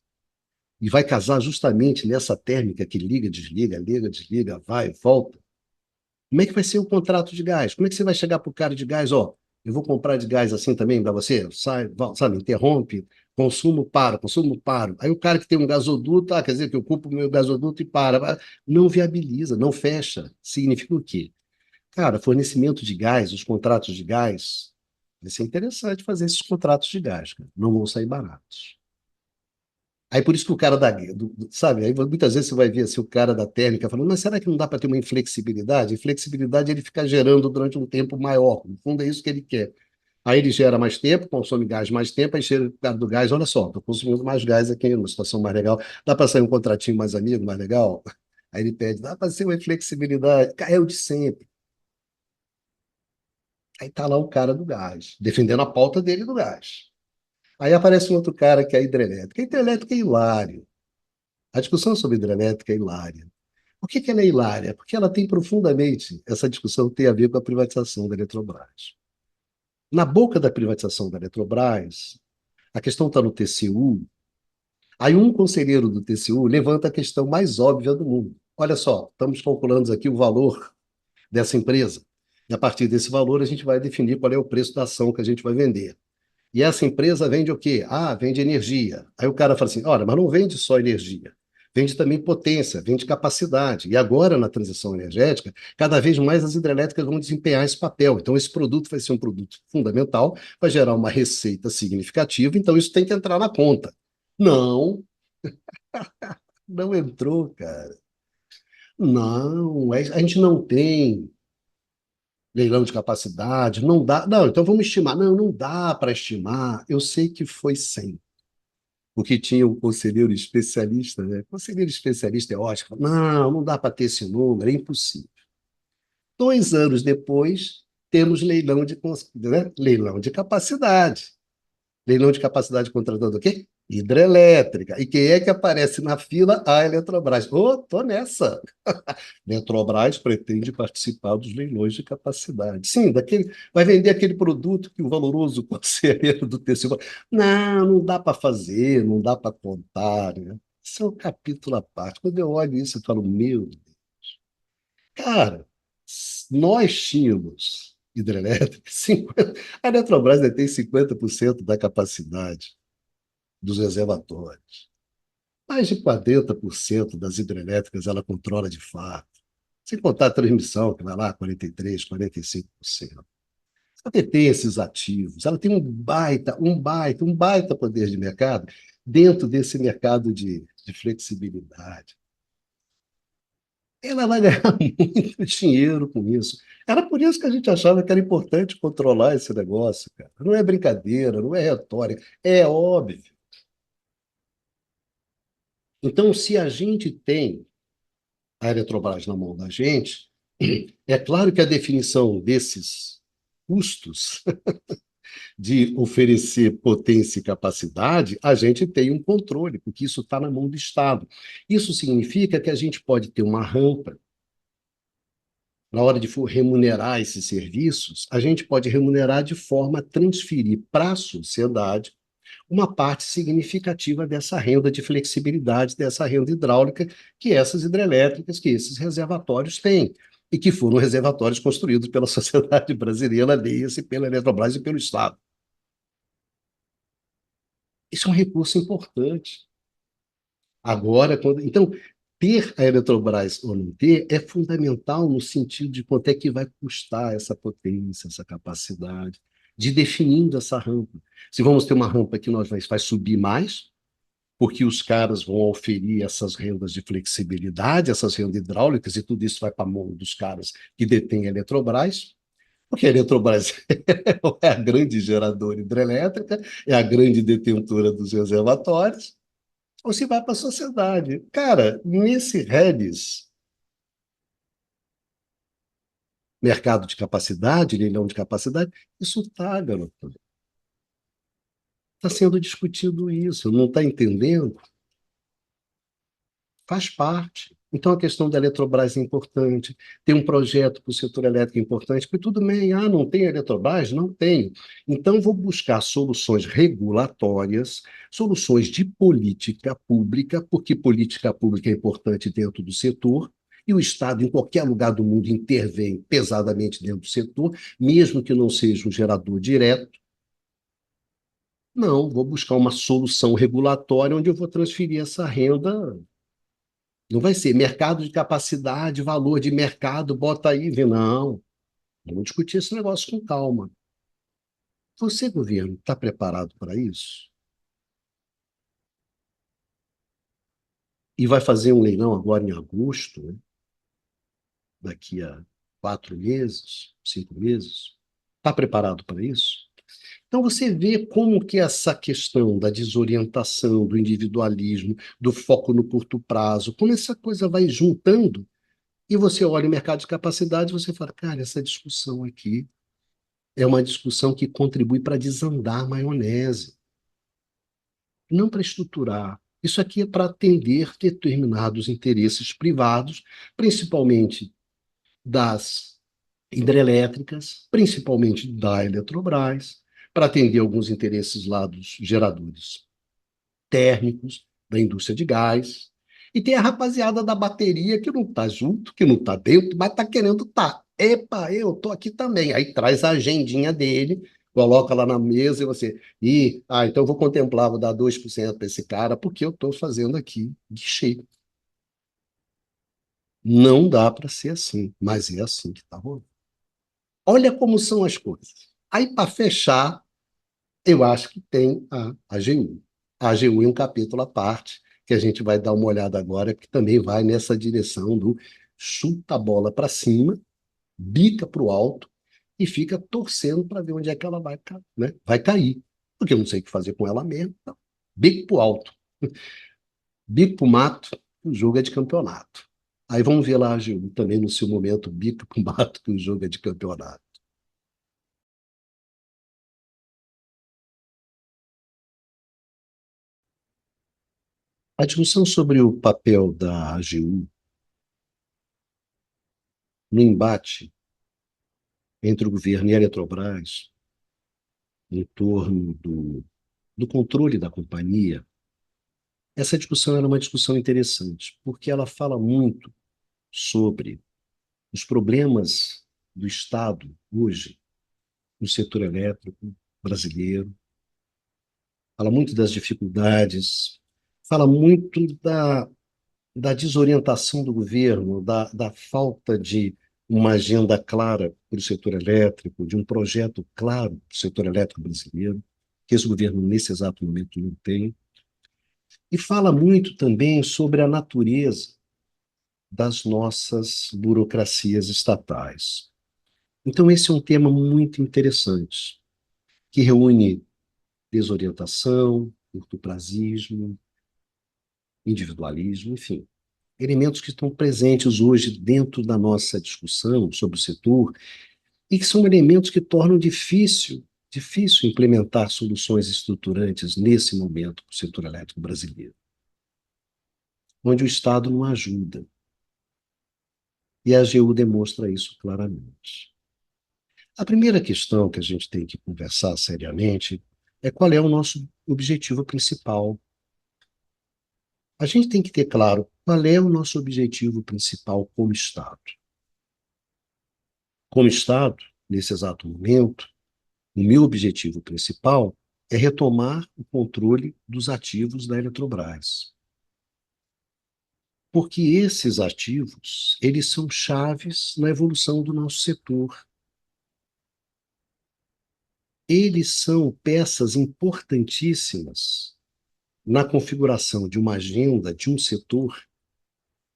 E vai casar justamente nessa térmica que liga, desliga, vai, volta. Como é que vai ser o contrato de gás? Como é que você vai chegar para o cara de gás? Ó, eu vou comprar de gás assim também para você? Sai, sabe, interrompe, consumo para. Aí o cara que tem um gasoduto, quer dizer que eu ocupo o meu gasoduto e para. Não viabiliza, não fecha. Significa o quê? Cara, fornecimento de gás, os contratos de gás, vai ser interessante fazer esses contratos de gás, cara. Não vão sair baratos. Aí por isso que o cara sabe, aí muitas vezes você vai ver assim, o cara da térmica falando, mas será que não dá para ter uma inflexibilidade? Inflexibilidade ele fica gerando durante um tempo maior. No fundo é isso que ele quer. Aí ele gera mais tempo, consome gás mais tempo, aí chega o cara do gás, olha só, estou consumindo mais gás aqui, numa situação mais legal. Dá para sair um contratinho mais amigo, mais legal? Aí ele pede, dá para ser uma inflexibilidade. Cara, é o de sempre. Aí tá lá o cara do gás, defendendo a pauta dele do gás. Aí aparece um outro cara que é a hidrelétrica. A hidrelétrica é hilário. A discussão sobre hidrelétrica é hilária. Por que ela é hilária? Porque ela tem profundamente, essa discussão tem a ver com a privatização da Eletrobras. Na boca da privatização da Eletrobras, a questão está no TCU, aí um conselheiro do TCU levanta a questão mais óbvia do mundo. Olha só, estamos calculando aqui o valor dessa empresa, e a partir desse valor a gente vai definir qual é o preço da ação que a gente vai vender. E essa empresa vende o quê? Ah, vende energia. Aí o cara fala assim: olha, mas não vende só energia. Vende também potência, vende capacidade. E agora, na transição energética, cada vez mais as hidrelétricas vão desempenhar esse papel. Então, esse produto vai ser um produto fundamental, vai gerar uma receita significativa, então isso tem que entrar na conta. Não, não entrou, cara. Não, a gente não tem leilão de capacidade, não dá. Não, então vamos estimar. Não, não dá para estimar. Eu sei que foi 100. Porque tinha um conselheiro especialista, né? Conselheiro especialista é ótimo. Não, não dá para ter esse número, é impossível. 2 anos depois, temos né? Leilão de capacidade. Leilão de capacidade contratando o quê? Hidrelétrica. E quem é que aparece na fila? A Eletrobras. Ô, tô nessa. Eletrobras pretende participar dos leilões de capacidade. Sim, vai vender aquele produto que o valoroso conselheiro do TCU. Não, não dá para fazer, não dá para contar, né? Isso é um capítulo à parte. Quando eu olho isso, eu falo, meu Deus. Cara, nós tínhamos hidrelétrica, 50, a Eletrobras detém 50% da capacidade dos reservatórios. Mais de 40% das hidrelétricas ela controla de fato. Sem contar a transmissão, que vai lá 43%, 45%. Ela detém esses ativos, ela tem um baita poder de mercado dentro desse mercado de flexibilidade. Ela vai ganhar muito dinheiro com isso. Era por isso que a gente achava que era importante controlar esse negócio, cara. Não é brincadeira, não é retórica, é óbvio. Então, se a gente tem a Eletrobras na mão da gente, é claro que a definição desses custos de oferecer potência e capacidade, a gente tem um controle, porque isso está na mão do Estado. Isso significa que a gente pode ter uma rampa na hora de for remunerar esses serviços, a gente pode remunerar de forma a transferir para a sociedade uma parte significativa dessa renda de flexibilidade, dessa renda hidráulica que essas hidrelétricas, que esses reservatórios têm, e que foram reservatórios construídos pela sociedade brasileira, leia-se pela Eletrobras e pelo Estado. Isso é um recurso importante. Agora, então, ter a Eletrobras ou não ter é fundamental no sentido de quanto é que vai custar essa potência, essa capacidade, de definindo essa rampa. Se vamos ter uma rampa que nós vai subir mais, porque os caras vão oferir essas rendas de flexibilidade, essas rendas hidráulicas, e tudo isso vai para a mão dos caras que detêm a Eletrobras, porque a Eletrobras é a grande geradora hidrelétrica, é a grande detentora dos reservatórios, ou se vai para a sociedade. Cara, nesse Redis, mercado de capacidade, leilão de capacidade, isso está, garoto. Está sendo discutido isso, não está entendendo? Faz parte. Então, a questão da Eletrobras é importante, tem um projeto para o setor elétrico importante, porque tudo bem, não tem Eletrobras? Não tem. Então, vou buscar soluções regulatórias, soluções de política pública, porque política pública é importante dentro do setor, e o Estado, em qualquer lugar do mundo, intervém pesadamente dentro do setor, mesmo que não seja um gerador direto. Não, vou buscar uma solução regulatória onde eu vou transferir essa renda. Não vai ser mercado de capacidade, valor de mercado, bota aí, vê. Não, vamos discutir esse negócio com calma. Você, governo, está preparado para isso? E vai fazer um leilão agora em agosto, né? Daqui a 4 meses, 5 meses. Está preparado para isso? Então você vê como que essa questão da desorientação, do individualismo, do foco no curto prazo, como essa coisa vai juntando, e você olha o mercado de capacidade e você fala, cara, essa discussão aqui é uma discussão que contribui para desandar a maionese, não para estruturar. Isso aqui é para atender determinados interesses privados, principalmente das hidrelétricas, principalmente da Eletrobras, para atender alguns interesses lá dos geradores térmicos, da indústria de gás. E tem a rapaziada da bateria que não está junto, que não está dentro, mas está querendo estar. Tá. Epa, eu estou aqui também. Aí traz a agendinha dele, coloca lá na mesa e você. Então eu vou contemplar, vou dar 2% para esse cara, porque eu estou fazendo aqui guichê. Não dá para ser assim, mas é assim que está rolando. Olha como são as coisas. Aí, para fechar, eu acho que tem a AGU. A AGU é um capítulo à parte, que a gente vai dar uma olhada agora, que também vai nessa direção do chuta a bola para cima, bica para o alto e fica torcendo para ver onde é que ela vai, né? Vai cair. Porque eu não sei o que fazer com ela mesmo. Então, bico para o alto, bico para o mato, o jogo é de campeonato. Aí vamos ver lá a AGU também no seu momento, bico para o mato, que o jogo é de campeonato. A discussão sobre o papel da AGU no embate entre o governo e a Eletrobras em torno do controle da companhia, essa discussão era uma discussão interessante, porque ela fala muito sobre os problemas do Estado hoje no setor elétrico brasileiro, fala muito das dificuldades, fala muito da desorientação do governo, da falta de uma agenda clara para o setor elétrico, de um projeto claro para o setor elétrico brasileiro, que esse governo, nesse exato momento, não tem. E fala muito também sobre a natureza das nossas burocracias estatais. Então, esse é um tema muito interessante, que reúne desorientação, curto-prazismo, individualismo, enfim, elementos que estão presentes hoje dentro da nossa discussão sobre o setor e que são elementos que tornam difícil implementar soluções estruturantes nesse momento para o setor elétrico brasileiro, onde o Estado não ajuda. E a AGU demonstra isso claramente. A primeira questão que a gente tem que conversar seriamente é qual é o nosso objetivo principal. A gente tem que ter claro qual é o nosso objetivo principal como Estado. Como Estado, nesse exato momento, o meu objetivo principal é retomar o controle dos ativos da Eletrobras. Porque esses ativos, eles são chaves na evolução do nosso setor. Eles são peças importantíssimas na configuração de uma agenda de um setor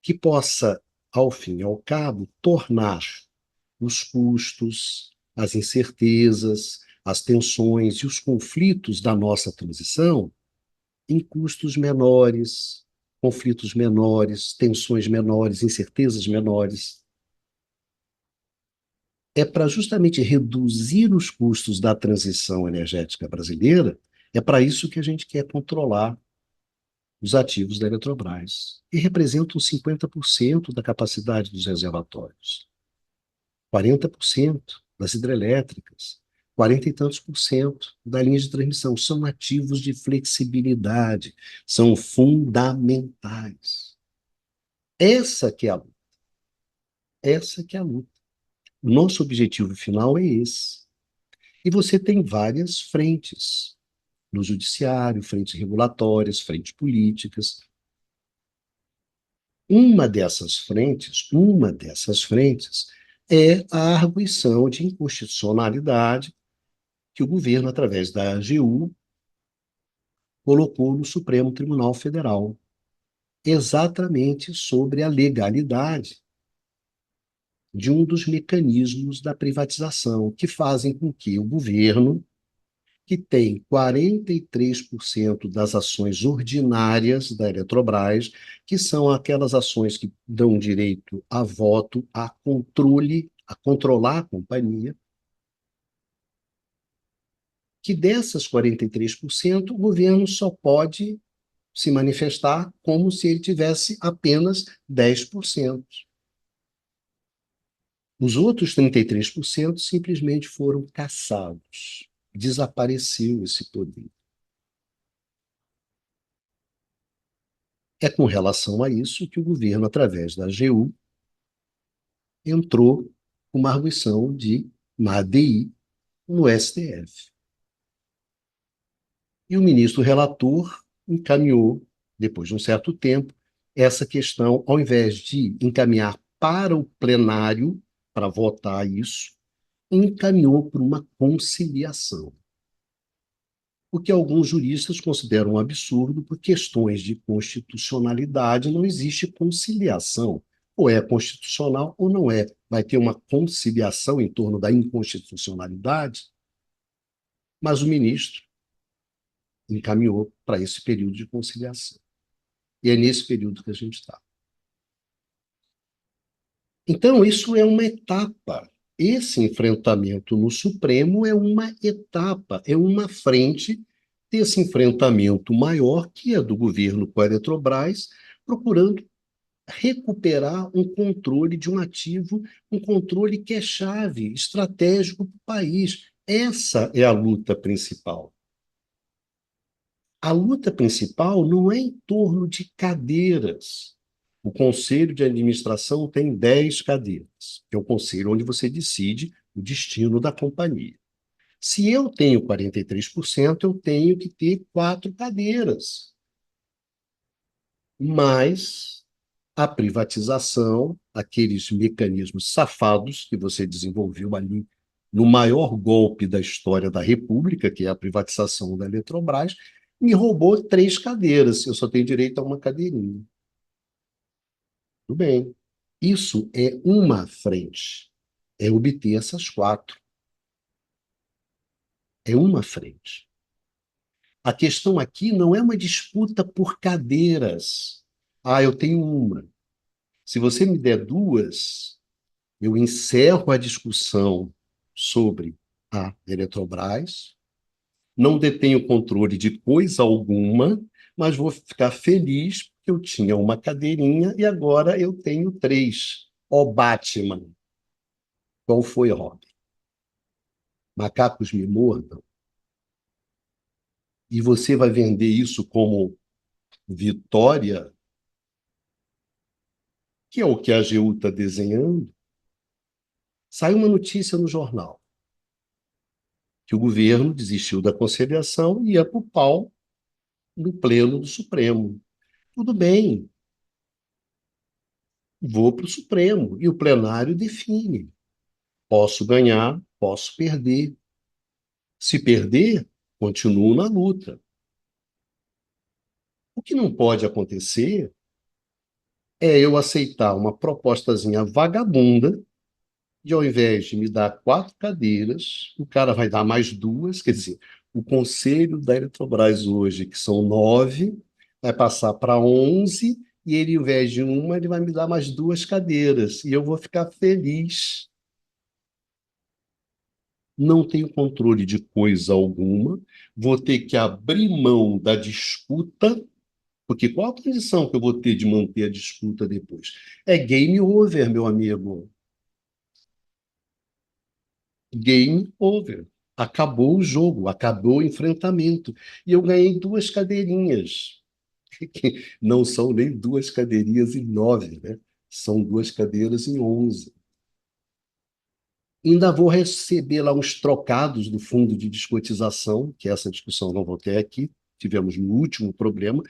que possa, ao fim e ao cabo, tornar os custos, as incertezas, as tensões e os conflitos da nossa transição em custos menores, conflitos menores, tensões menores, incertezas menores. É para justamente reduzir os custos da transição energética brasileira, é para isso que a gente quer controlar os ativos da Eletrobras, e representam 50% da capacidade dos reservatórios, 40% das hidrelétricas, 40 e tantos por cento da linha de transmissão. São ativos de flexibilidade, são fundamentais. Essa que é a luta. Essa que é a luta. Nosso objetivo final é esse. E você tem várias frentes no judiciário, frentes regulatórias, frentes políticas. Uma dessas frentes é a arguição de inconstitucionalidade que o governo, através da AGU, colocou no Supremo Tribunal Federal, exatamente sobre a legalidade de um dos mecanismos da privatização, que fazem com que o governo, que tem 43% das ações ordinárias da Eletrobras, que são aquelas ações que dão direito a voto, a controle, a controlar a companhia, que dessas 43%, o governo só pode se manifestar como se ele tivesse apenas 10%. Os outros 33% simplesmente foram cassados. Desapareceu esse poder. É com relação a isso que o governo, através da AGU, entrou com uma arguição de uma ADI no STF. E o ministro relator encaminhou, depois de um certo tempo, essa questão, ao invés de encaminhar para o plenário para votar isso, encaminhou para uma conciliação. O que alguns juristas consideram um absurdo, por questões de constitucionalidade, não existe conciliação. Ou é constitucional ou não é. Vai ter uma conciliação em torno da inconstitucionalidade, mas o ministro encaminhou para esse período de conciliação. E é nesse período que a gente está. Então, isso é uma etapa. Esse enfrentamento no Supremo é uma etapa, é uma frente desse enfrentamento maior, que é do governo com a Eletrobras, procurando recuperar um controle de um ativo, um controle que é chave, estratégico para o país. Essa é a luta principal. A luta principal não é em torno de cadeiras. O conselho de administração tem 10 cadeiras, que é o conselho onde você decide o destino da companhia. Se eu tenho 43%, eu tenho que ter 4 cadeiras. Mas a privatização, aqueles mecanismos safados que você desenvolveu ali no maior golpe da história da República, que é a privatização da Eletrobras, me roubou 3 cadeiras. Eu só tenho direito a uma cadeirinha. Tudo bem. Isso é uma frente. É obter essas 4. É uma frente. A questão aqui não é uma disputa por cadeiras. Ah, eu tenho uma. Se você me der 2, eu encerro a discussão sobre a Eletrobras, não detenho controle de coisa alguma, mas vou ficar feliz porque eu tinha uma cadeirinha e agora eu tenho 3. Ó Batman, qual foi, Robin? Macacos me mordam? E você vai vender isso como vitória, que é o que a AGU está desenhando? Saiu uma notícia no jornal que o governo desistiu da conciliação e ia para o pau no pleno do Supremo. Tudo bem, vou para o Supremo e o plenário define. Posso ganhar, posso perder. Se perder, continuo na luta. O que não pode acontecer é eu aceitar uma propostazinha vagabunda e ao invés de me dar 4 cadeiras, o cara vai dar mais 2, quer dizer, o conselho da Eletrobras hoje, que são 9, vai passar para 11, e ele, ao invés de uma, ele vai me dar mais 2 cadeiras, e eu vou ficar feliz. Não tenho controle de coisa alguma, vou ter que abrir mão da disputa, porque qual a condição que eu vou ter de manter a disputa depois? É game over, meu amigo. Game over. Acabou o jogo, acabou o enfrentamento. E eu ganhei 2 cadeirinhas, que não são nem 2 cadeirinhas em 9, né? São 2 cadeiras em 11. Ainda vou receber lá uns trocados do fundo de descotização, que essa discussão não vou ter aqui. Tivemos no último programa,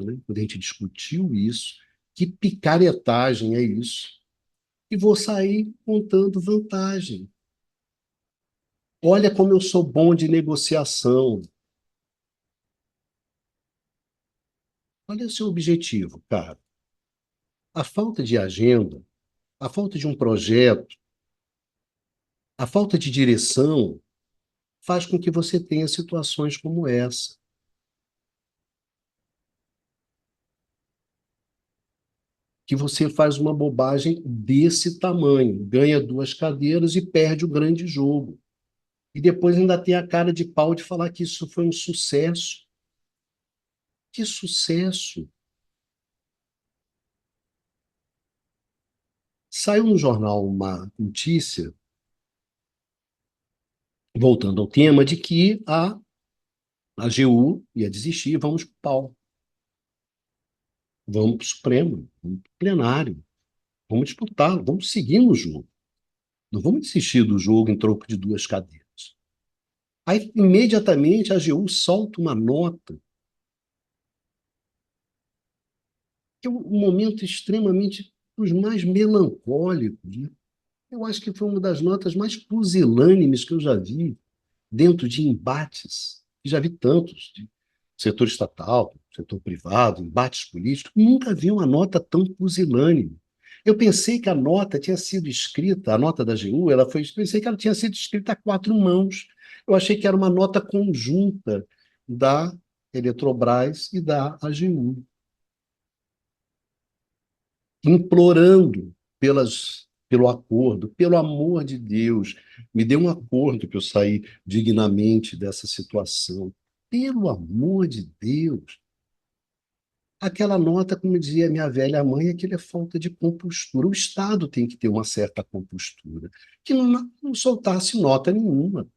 né, quando a gente discutiu isso. Que picaretagem é isso? E vou sair contando vantagem. Olha como eu sou bom de negociação. Olha o seu objetivo, cara. A falta de agenda, a falta de um projeto, a falta de direção faz com que você tenha situações como essa, que você faz uma bobagem desse tamanho, ganha 2 cadeiras e perde o grande jogo. E depois ainda tem a cara de pau de falar que isso foi um sucesso. Que sucesso! Saiu no jornal uma notícia, voltando ao tema, de que a AGU ia desistir, vamos para o pau, vamos para o Supremo, vamos para o plenário, vamos disputar, vamos seguir no jogo. Não vamos desistir do jogo em troco de 2 cadeiras. Aí, imediatamente, a AGU solta uma nota, que é um momento extremamente dos mais melancólicos, né? Eu acho que foi uma das notas mais pusilânimes que eu já vi dentro de embates, e já vi tantos, de setor estatal, setor privado, embates políticos, nunca vi uma nota tão pusilânime. Eu pensei que a nota tinha sido escrita, a nota da AGU, pensei que ela tinha sido escrita a 4 mãos. Eu achei que era uma nota conjunta da Eletrobras e da AGU, implorando pelo acordo, pelo amor de Deus, me dê um acordo para eu sair dignamente dessa situação. Pelo amor de Deus. Aquela nota, como dizia minha velha mãe, aquilo é falta de compostura. O Estado tem que ter uma certa compostura, que não soltasse nota nenhuma.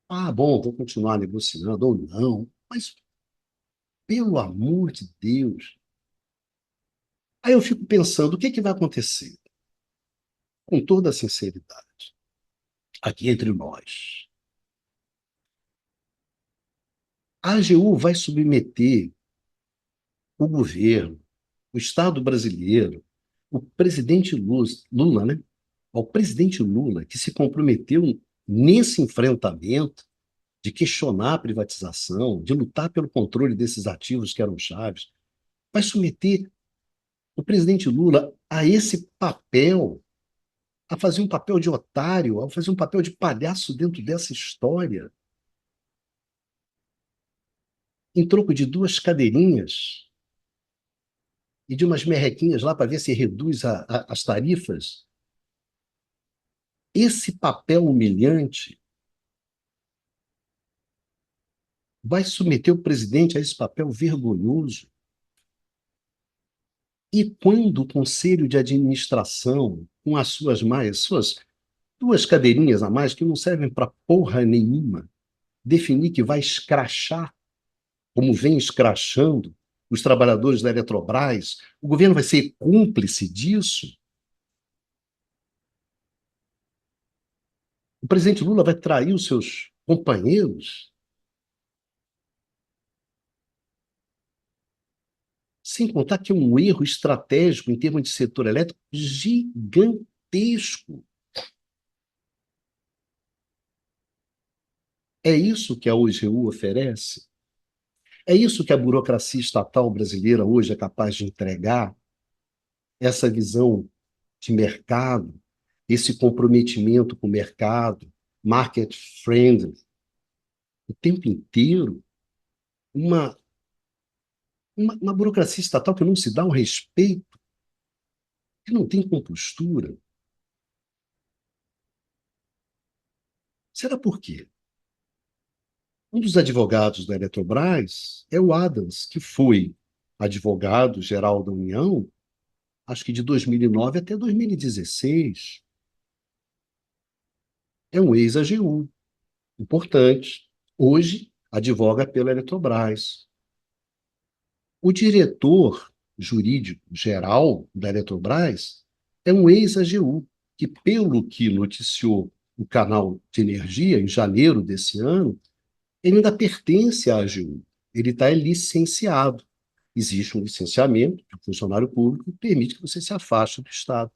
Ah, bom, vou continuar negociando ou não, mas pelo amor de Deus. Aí eu fico pensando, o que que vai acontecer? Com toda a sinceridade, aqui entre nós. A AGU vai submeter o governo, o Estado brasileiro, o presidente Lula, né? Ao presidente Lula, que se comprometeu nesse enfrentamento de questionar a privatização, de lutar pelo controle desses ativos que eram chaves, vai submeter o presidente Lula a esse papel, a fazer um papel de otário, a fazer um papel de palhaço dentro dessa história, em troco de 2 cadeirinhas e de umas merrequinhas lá para ver se reduz as tarifas. Esse papel humilhante vai submeter o presidente a esse papel vergonhoso. E quando o conselho de administração, com suas duas cadeirinhas a mais que não servem para porra nenhuma, definir que vai escrachar, como vem escrachando, os trabalhadores da Eletrobras, o governo vai ser cúmplice disso? O presidente Lula vai trair os seus companheiros? Sem contar que é um erro estratégico em termos de setor elétrico gigantesco. É isso que a OGU oferece? É isso que a burocracia estatal brasileira hoje é capaz de entregar? Essa visão de mercado, esse comprometimento com o mercado, market friendly, o tempo inteiro, uma, uma burocracia estatal que não se dá um respeito, que não tem compostura. Será por quê? Um dos advogados da Eletrobras é o Adams, que foi advogado-geral da União, acho que de 2009 até 2016. É um ex-AGU, importante. Hoje, advoga pela Eletrobras. O diretor jurídico geral da Eletrobras é um ex-AGU, que, pelo que noticiou o canal de energia em janeiro desse ano, ele ainda pertence à AGU. Ele está licenciado. Existe um licenciamento de um funcionário público que permite que você se afaste do Estado.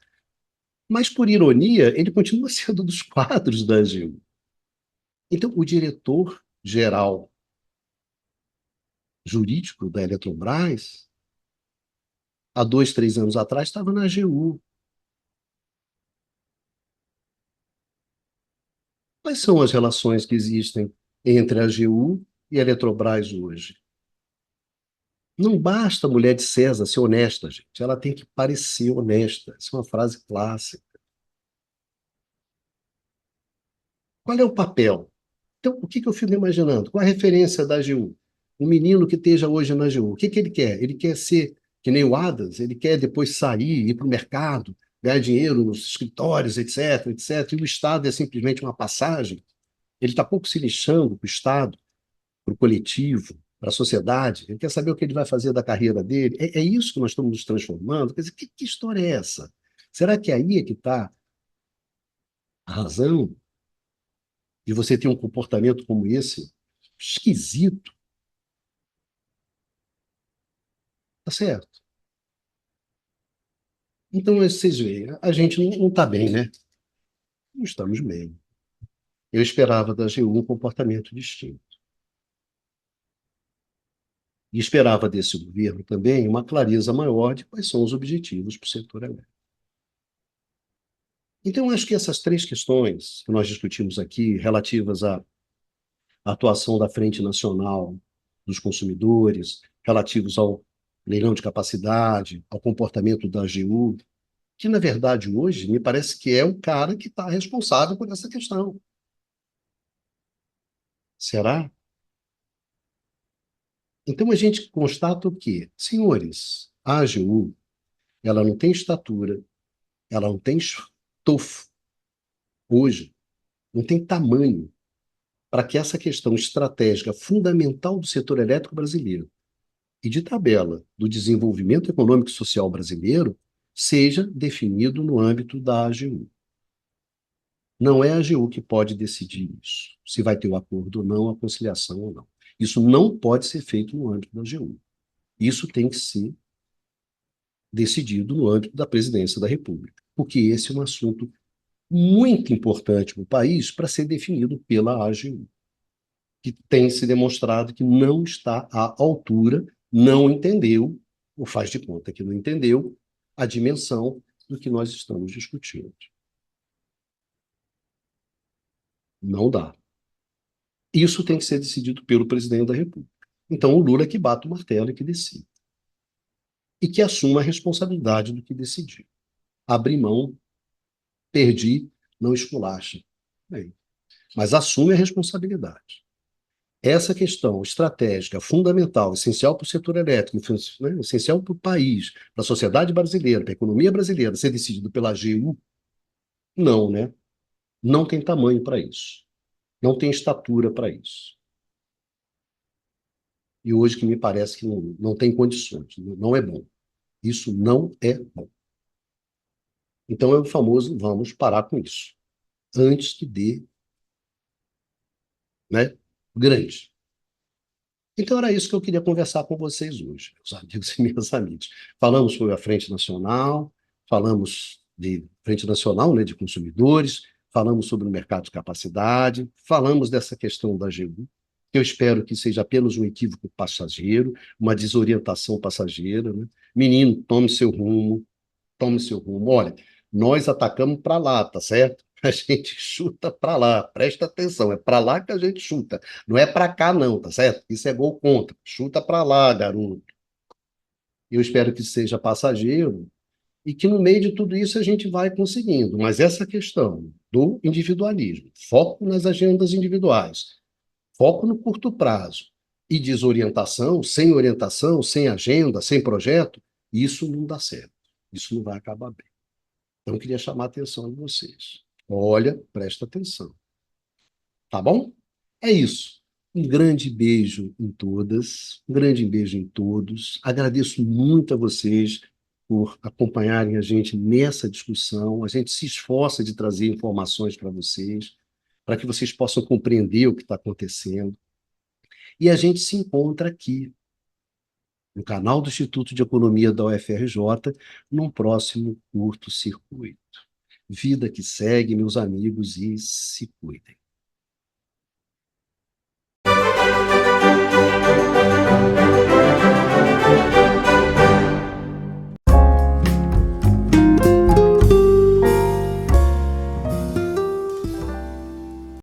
Mas, por ironia, ele continua sendo dos quadros da AGU. Então, o diretor-geral jurídico da Eletrobras, há 2, 3 anos atrás, estava na AGU. Quais são as relações que existem entre a AGU e a Eletrobras hoje? Não basta a mulher de César ser honesta, gente. Ela tem que parecer honesta. Essa é uma frase clássica. Qual é o papel? Então, o que que eu fico imaginando? Qual a referência da AGU? Um menino que esteja hoje na AGU, o que que ele quer? Ele quer ser que nem o Adams, ele quer depois sair, ir para o mercado, ganhar dinheiro nos escritórios, etc, etc. E o Estado é simplesmente uma passagem. Ele está pouco se lixando para o Estado, para o coletivo, para a sociedade. Ele quer saber o que ele vai fazer da carreira dele. É isso que nós estamos nos transformando. Quer dizer, que história é essa? Será que aí é que está a razão de você ter um comportamento como esse? Esquisito, tá certo? Então, vocês veem, a gente não está bem, né? Não estamos bem. Eu esperava da AGU um comportamento distinto. E esperava desse governo também uma clareza maior de quais são os objetivos para o setor elétrico. Então, acho que essas três questões que nós discutimos aqui, relativas à atuação da Frente Nacional dos Consumidores, relativos ao leilão de capacidade, ao comportamento da AGU, que, na verdade, hoje, me parece que é o cara que está responsável por essa questão. Será? Então, a gente constata o quê? Senhores, a AGU, ela não tem estatura, ela não tem estofo, hoje, não tem tamanho para que essa questão estratégica fundamental do setor elétrico brasileiro e de tabela do desenvolvimento econômico e social brasileiro seja definido no âmbito da AGU. Não é a AGU que pode decidir isso, se vai ter o acordo ou não, a conciliação ou não. Isso não pode ser feito no âmbito da AGU. Isso tem que ser decidido no âmbito da presidência da República, porque esse é um assunto muito importante para o país para ser definido pela AGU, que tem se demonstrado que não está à altura, não entendeu, ou faz de conta que não entendeu, a dimensão do que nós estamos discutindo. Não dá. Isso tem que ser decidido pelo presidente da República. Então, o Lula é que bate o martelo e que decide. E que assuma a responsabilidade do que decidiu. Abrir mão, perdi, não esculacha. Bem, mas assume a responsabilidade. essa questão estratégica, fundamental, essencial para o setor elétrico, né, essencial para o país, para a sociedade brasileira, para a economia brasileira, ser decidido pela AGU, não, né? Não tem tamanho para isso. Não tem estatura para isso. E hoje que me parece que não tem condições, não é bom. Isso não é bom. Então é o famoso vamos parar com isso, antes que dê, né, grande. Então era isso que eu queria conversar com vocês hoje, meus amigos e minhas amigas. Falamos sobre a Frente Nacional, falamos de Frente Nacional, né, de consumidores, falamos sobre o mercado de capacidade, falamos dessa questão da AGU, que eu espero que seja apenas um equívoco passageiro, uma desorientação passageira, né? Menino, tome seu rumo, tome seu rumo. Olha, nós atacamos para lá, tá certo? A gente chuta para lá, presta atenção, é para lá que a gente chuta, não é para cá não, tá certo? Isso é gol contra, chuta para lá, garoto. Eu espero que seja passageiro e que no meio de tudo isso a gente vai conseguindo, mas essa questão do individualismo, foco nas agendas individuais, foco no curto prazo e desorientação, sem agenda, sem projeto, isso não dá certo, isso não vai acabar bem. Então, eu queria chamar a atenção de vocês. Olha, presta atenção. Tá bom? É isso. Um grande beijo em todas, um grande beijo em todos. Agradeço muito a vocês por acompanharem a gente nessa discussão. A gente se esforça de trazer informações para que vocês possam compreender o que está acontecendo. E a gente se encontra aqui, no canal do Instituto de Economia da UFRJ, num próximo curto-circuito. Vida que segue, meus amigos, e se cuidem.